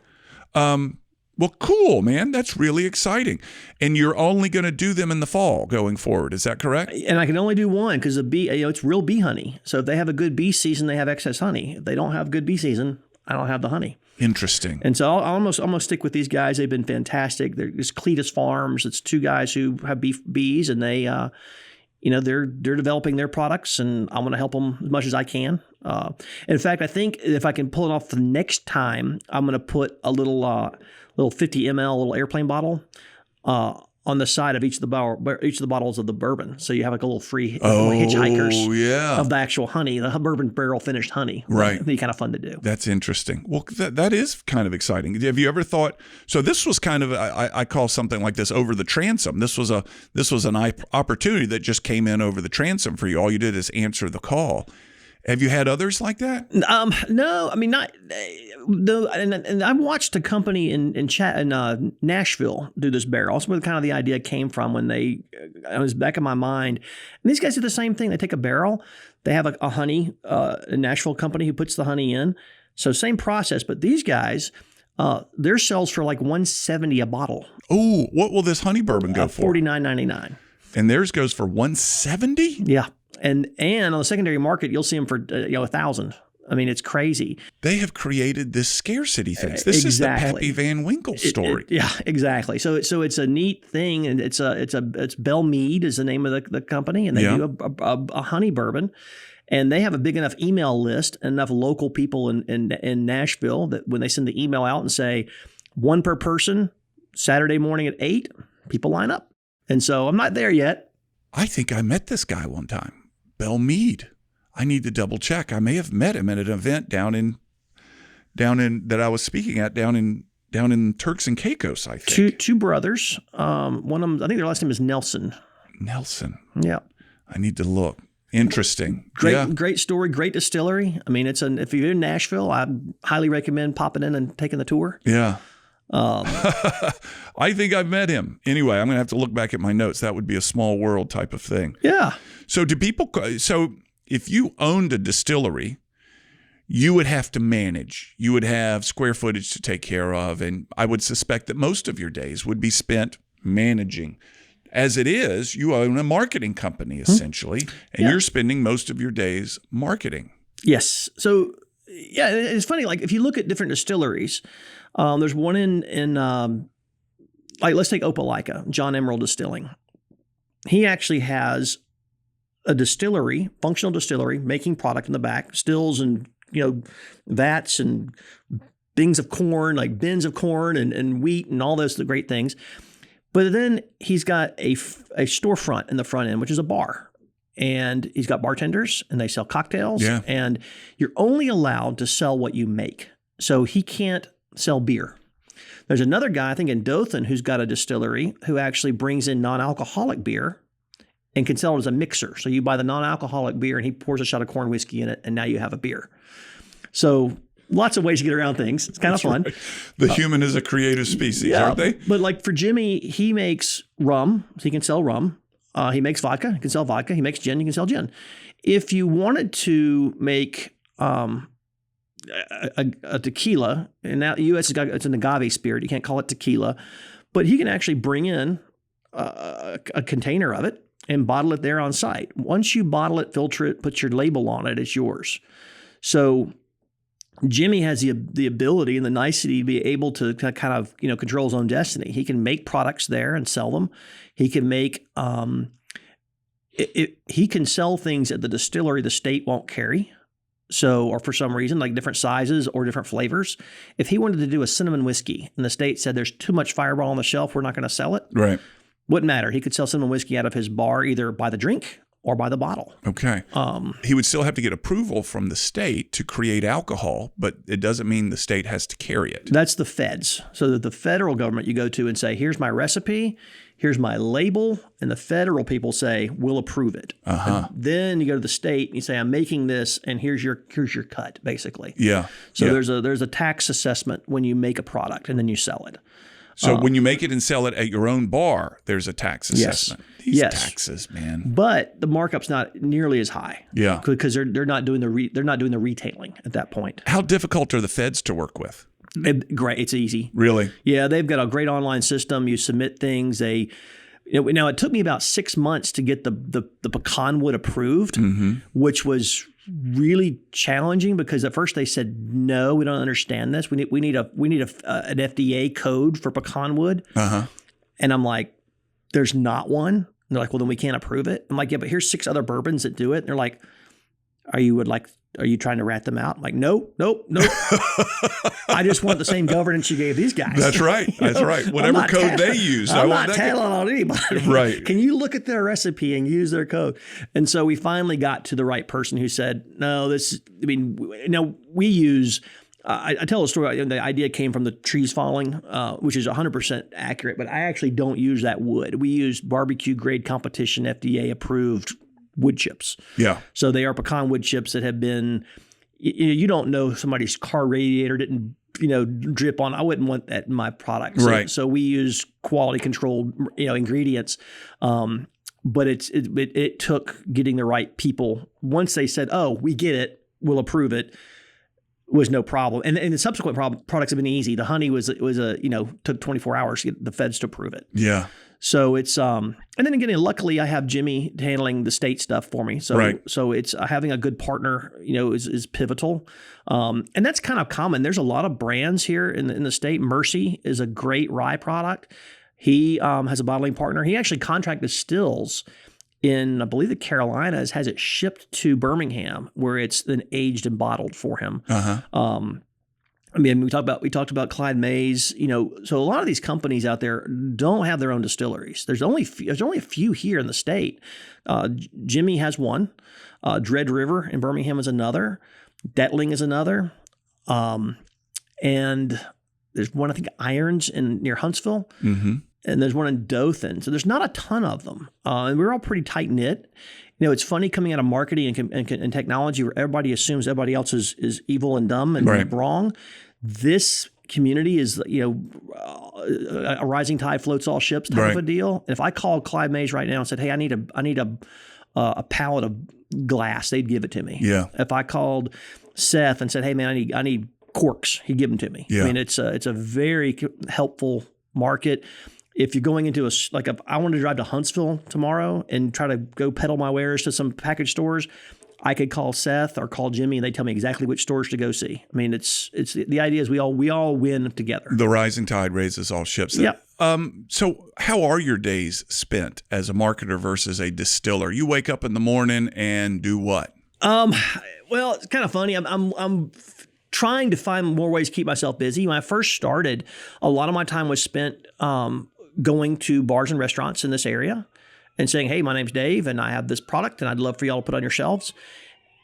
Well, cool, man. That's really exciting. And you're only going to do them in the fall going forward. Is that correct? And I can only do one because the bee, it's real bee honey. So if they have a good bee season, they have excess honey. If they don't have good bee season, I don't have the honey. Interesting. And so I'm gonna stick with these guys. They've been fantastic. There's Cletus Farms. It's two guys who have bees, and they, they're developing their products, and I'm gonna help them as much as I can. In fact, I think if I can pull it off the next time, I'm gonna put a little 50 ml little airplane bottle on the side of each of the bottles of the bourbon. So you have like a little free hitchhikers of the actual honey, the bourbon barrel finished honey. Right. It'd be kind of fun to do. That's interesting. Well, that is kind of exciting. Have you ever thought, so this was kind of, I call something like this over the transom. This was an opportunity that just came in over the transom for you. All you did is answer the call. Have you had others like that? No, I mean, not. No, and I watched a company in Nashville do this barrel. That's where kind of the idea came from when it was back in my mind. And these guys do the same thing. They take a barrel. They have a honey, a Nashville company who puts the honey in. So same process, but these guys, their sells for like $170 a bottle. Oh, what will this honey bourbon go for? $49.99. And theirs goes for $170? Yeah. And on the secondary market, you'll see them for $1,000. I mean, it's crazy. They have created this scarcity thing. This is the Pappy Van Winkle story. Yeah, exactly. So it's a neat thing, and it's Bell Mead is the name of the company, and they do a honey bourbon, and they have a big enough email list, enough local people in Nashville that when they send the email out and say one per person Saturday morning at 8, people line up. And so I'm not there yet. I think I met this guy one time. Bell Mead. I need to double check. I may have met him at an event down in that I was speaking at down in Turks and Caicos, I think. Two brothers. One of them, I think their last name is Nelson. Nelson. Yeah. I need to look. Interesting. Great story. Great distillery. I mean, if you're in Nashville, I highly recommend popping in and taking the tour. Yeah. I think I've met him. Anyway, I'm going to have to look back at my notes. That would be a small world type of thing. Yeah. So if you owned a distillery, you would have to manage. You would have square footage to take care of. And I would suspect that most of your days would be spent managing. As it is, you own a marketing company, essentially, and you're spending most of your days marketing. Yes. So, yeah, it's funny. Like if you look at different distilleries, there's one in let's take Opelika, John Emerald Distilling. He actually has a distillery, functional distillery, making product in the back, stills and vats and bins of corn and wheat and all those great things. But then he's got a storefront in the front end, which is a bar. And he's got bartenders and they sell cocktails. Yeah. And you're only allowed to sell what you make. So he can't sell beer. There's another guy, I think in Dothan, who's got a distillery who actually brings in non-alcoholic beer and can sell it as a mixer. So you buy the non-alcoholic beer and he pours a shot of corn whiskey in it and now you have a beer. So lots of ways to get around things. It's kind of fun. Right. The human is a creative species, aren't they? But like for Jimmy, he makes rum. So he can sell rum. He makes vodka. He can sell vodka. He makes gin. He can sell gin. If you wanted to make a tequila, and now the U.S. it's an agave spirit. You can't call it tequila, but he can actually bring in a container of it and bottle it there on site. Once you bottle it, filter it, put your label on it, it's yours. So Jimmy has the ability and the nicety to be able to kind of control his own destiny. He can make products there and sell them. He can make he can sell things at the distillery the state won't carry. So, or for some reason, like different sizes or different flavors. If he wanted to do a cinnamon whiskey and the state said there's too much Fireball on the shelf, we're not going to sell it. Right. Wouldn't matter. He could sell cinnamon whiskey out of his bar either by the drink or by the bottle. Okay. He would still have to get approval from the state to create alcohol, but it doesn't mean the state has to carry it. That's the feds. So that the federal government you go to and say, here's my recipe, here's my label, and the federal people say, we'll approve it. Then you go to the state and you say, I'm making this, and here's your cut, basically. Yeah. So there's a tax assessment when you make a product and then you sell it. So when you make it and sell it at your own bar, there's a tax assessment. These taxes, man. But the markup's not nearly as high. Yeah. Because they're not doing the retailing at that point. How difficult are the feds to work with? Great. It's easy. Really? Yeah, they've got a great online system. You submit things. Now it took me about 6 months to get the pecan wood approved, which was really challenging because at first they said, no, we don't understand this. We need an FDA code for pecan wood. And I'm like, there's not one. And they're like, well, then we can't approve it. I'm like, yeah, but here's 6 other bourbons that do it. And they're like, are you trying to rat them out? I'm like, nope. I just want the same governance you gave these guys. That's right. That's right. Whatever code they use. I'm not telling on anybody. Right. Can you look at their recipe and use their code? And so we finally got to the right person who said, no, we use, I tell a story. The idea came from the trees falling, which is 100% accurate, but I actually don't use that wood. We use barbecue grade competition, FDA approved wood chips. Yeah. So they are pecan wood chips that have been, you don't know somebody's car radiator didn't, drip on. I wouldn't want that in my product. Right. So we use quality controlled, ingredients. But it took getting the right people. Once they said, oh, we get it, we'll approve it, was no problem. And the subsequent products have been easy. The honey took 24 hours to get the feds to approve it. Yeah. So it's and then again, luckily I have Jimmy handling the state stuff for me. So so it's having a good partner, is pivotal. And that's kind of common. There's a lot of brands here in the state. Mercy is a great rye product. He has a bottling partner. He actually contracted stills in, I believe, the Carolinas, has it shipped to Birmingham, where it's then aged and bottled for him. We talked about Clyde Mays, so a lot of these companies out there don't have their own distilleries. There's only a few here in the state. Jimmy has one. Dread River in Birmingham is another. Detling is another. And there's one, I think, Irons near Huntsville. And there's one in Dothan. So there's not a ton of them. And we're all pretty tight knit. It's funny coming out of marketing and technology where everybody assumes everybody else is evil and dumb and wrong. This community is, a rising tide floats all ships type of a deal. And if I called Clyde Mays right now and said, hey, I need a pallet of glass, they'd give it to me. Yeah. If I called Seth and said, hey man, I need corks, he'd give them to me. Yeah. It's a very helpful market. If you're going into if I wanted to drive to Huntsville tomorrow and try to go peddle my wares to some package stores, I could call Seth or call Jimmy and they tell me exactly which stores to go see. It's the idea is we all win together. The rising tide raises all ships. Yeah. So how are your days spent as a marketer versus a distiller? You wake up in the morning and do what? Well, it's kind of funny. I'm trying to find more ways to keep myself busy. When I first started, a lot of my time was spent going to bars and restaurants in this area and saying, hey, my name's Dave and I have this product and I'd love for y'all to put on your shelves.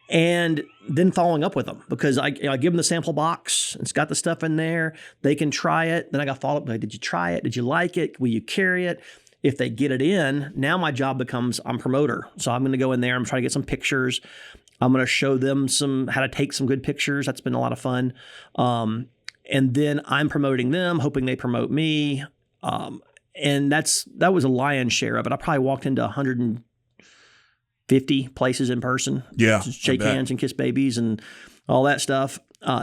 And then following up with them because I give them the sample box. It's got the stuff in there. They can try it. Then I got follow up. Like, did you try it? Did you like it? Will you carry it? If they get it in, now my job becomes I'm promoter. So I'm going to go in there. I'm trying to get some pictures. I'm going to show them how to take some good pictures. That's been a lot of fun. And then I'm promoting them, hoping they promote me. And that was a lion's share of it. I probably walked into 150 places in person. Yeah. Just shake hands and kiss babies and all that stuff.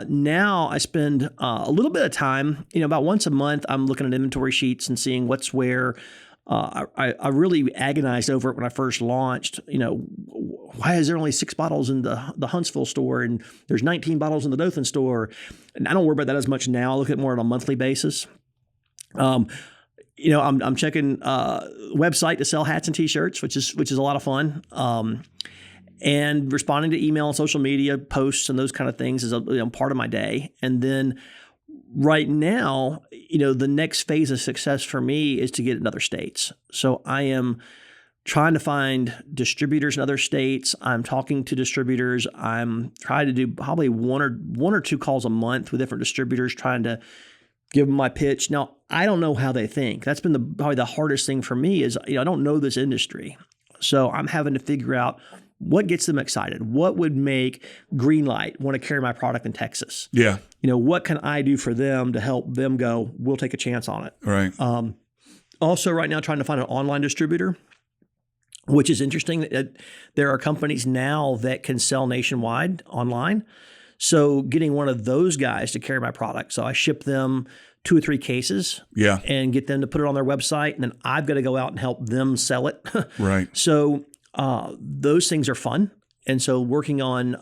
Now I spend a little bit of time, about once a month, I'm looking at inventory sheets and seeing what's where. I really agonized over it when I first launched. Why is there only 6 bottles in the Huntsville store and there's 19 bottles in the Dothan store? And I don't worry about that as much now. I look at it more on a monthly basis. I'm checking website to sell hats and T-shirts, which is a lot of fun. And responding to email and social media posts and those kind of things is part of my day. And then right now, the next phase of success for me is to get in other states. So I am trying to find distributors in other states. I'm talking to distributors. I'm trying to do probably one or two calls a month with different distributors, trying to give them my pitch. Now, I don't know how they think. That's been probably the hardest thing for me is, I don't know this industry. So I'm having to figure out what gets them excited. What would make Greenlight want to carry my product in Texas? Yeah. What can I do for them to help them go, we'll take a chance on it. Right. Also right now trying to find an online distributor, which is interesting. There are companies now that can sell nationwide online. So getting one of those guys to carry my product. So I ship them 2 or 3 cases and get them to put it on their website. And then I've got to go out and help them sell it. Right. So those things are fun. And so working on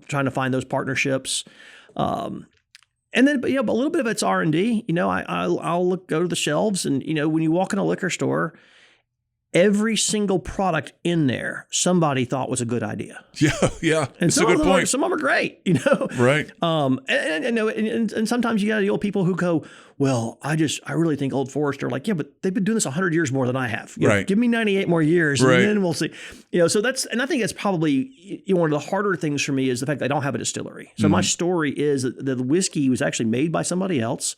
trying to find those partnerships. And then, but a little bit of it's R&D. I'll go to the shelves and, when you walk in a liquor store, every single product in there, somebody thought was a good idea. Yeah. And it's a good point. Some of them are great, Right. And sometimes you got the old people who go, well, I really think Old Forester, like, yeah, but they've been doing this 100 years more than I have. Right. Give me 98 more years right. and then we'll see. So I think that's probably one of the harder things for me is the fact that I don't have a distillery. So my story is that the whiskey was actually made by somebody else.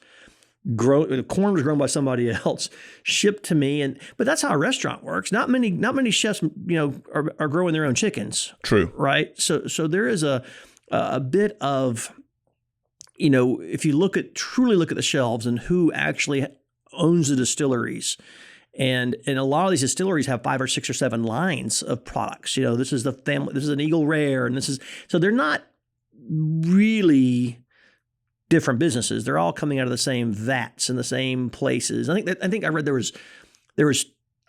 Corn was grown by somebody else, shipped to me, but that's how a restaurant works. Not many chefs, are growing their own chickens. True, right? So there is a bit of, if you truly look at the shelves and who actually owns the distilleries, and a lot of these distilleries have 5 or 6 or 7 lines of products. This is the family. This is an Eagle Rare, and so they're not really different businesses. They're all coming out of the same vats in the same places. I think I read there was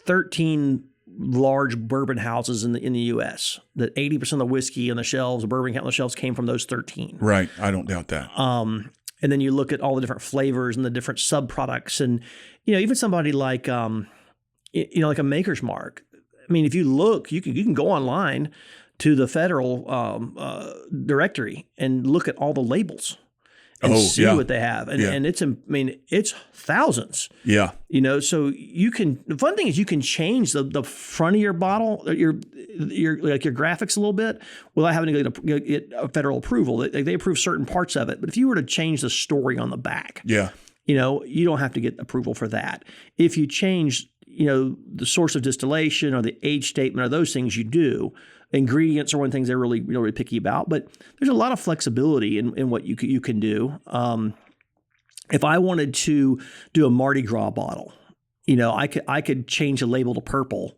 13 large bourbon houses in the U.S. that 80% of the whiskey on the shelves, bourbon on the shelves, came from those 13. Right. I don't doubt that. And then you look at all the different flavors and the different sub products, and even somebody like like a Maker's Mark. I mean, if you look, you can go online to the federal directory and look at all the labels. And see what they have. And it's thousands. Yeah. So the fun thing is you can change the front of your bottle, your graphics a little bit without having to get a federal approval. They approve certain parts of it. But if you were to change the story on the back, you don't have to get approval for that. If you change, the source of distillation or the age statement or those things, you do. Ingredients are one of the things they're really picky about, but there's a lot of flexibility in what you can do. If I wanted to do a Mardi Gras bottle, I could change the label to purple,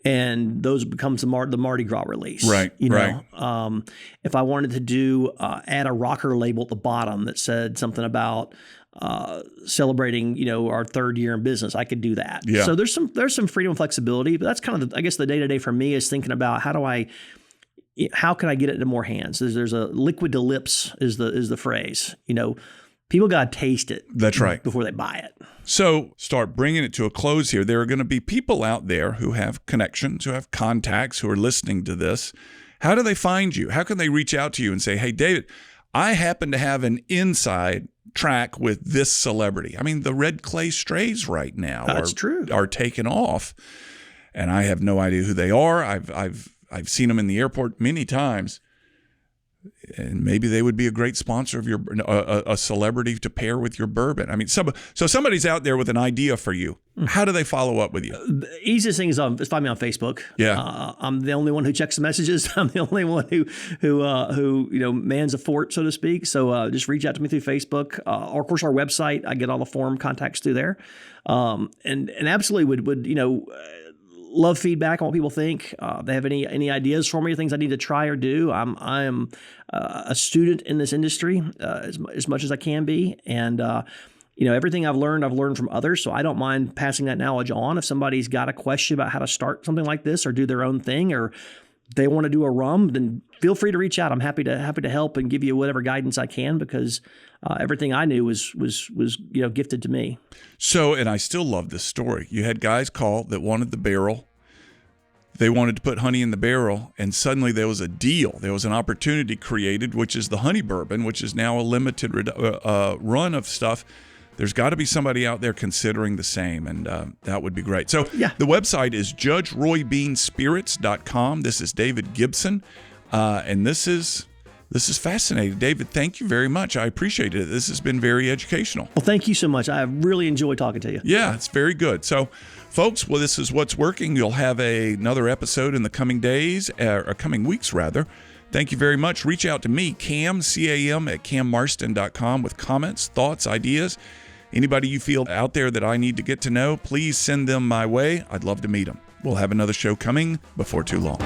and those becomes the Mardi Gras release. Right. Right. If I wanted to do add a rocker label at the bottom that said something about celebrating, our 3rd year in business, I could do that. Yeah. So there's some freedom and flexibility, but that's kind of the day-to-day for me is thinking about how can I get it into more hands? There's a liquid to lips is the phrase. People got to taste it. That's right. Before they buy it. So start bringing it to a close here. There are going to be people out there who have connections, who have contacts, who are listening to this. How do they find you? How can they reach out to you and say, hey, David, I happen to have an inside track with this celebrity. I mean, the red clay strays right now are taking off, and I have no idea who they are. I've seen them in the airport many times, and maybe they would be a great sponsor of a celebrity to pair with your bourbon. I mean, so somebody's out there with an idea for you. How do they follow up with you? The easiest thing is find me on Facebook. Yeah, I'm the only one who checks the messages. I'm the only one who mans a fort, so to speak. So just reach out to me through Facebook, or of course our website. I get all the form contacts through there, and absolutely would love feedback on what people think. They have any ideas for me, things I need to try or do. I am a student in this industry as much as I can be, and everything I've learned from others. So I don't mind passing that knowledge on. If somebody's got a question about how to start something like this or do their own thing, or they want to do a rum, then feel free to reach out. I'm happy to help and give you whatever guidance I can, because everything I knew was gifted to me. So, and I still love this story. You had guys call that wanted the barrel. They wanted to put honey in the barrel, and suddenly there was a deal. There was an opportunity created, which is the honey bourbon, which is now a limited run of stuff. There's got to be somebody out there considering the same, and that would be great. So The website is judgeroybeanspirits.com. This is David Gibson, and this is fascinating. David, thank you very much. I appreciate it. This has been very educational. Well, thank you so much. I really enjoyed talking to you. Yeah, it's very good. So, folks, this is What's Working. You'll have another episode in the coming days, or coming weeks, rather. Thank you very much. Reach out to me, Cam, C-A-M, at cammarston.com with comments, thoughts, ideas. Anybody you feel out there that I need to get to know, please send them my way. I'd love to meet them. We'll have another show coming before too long.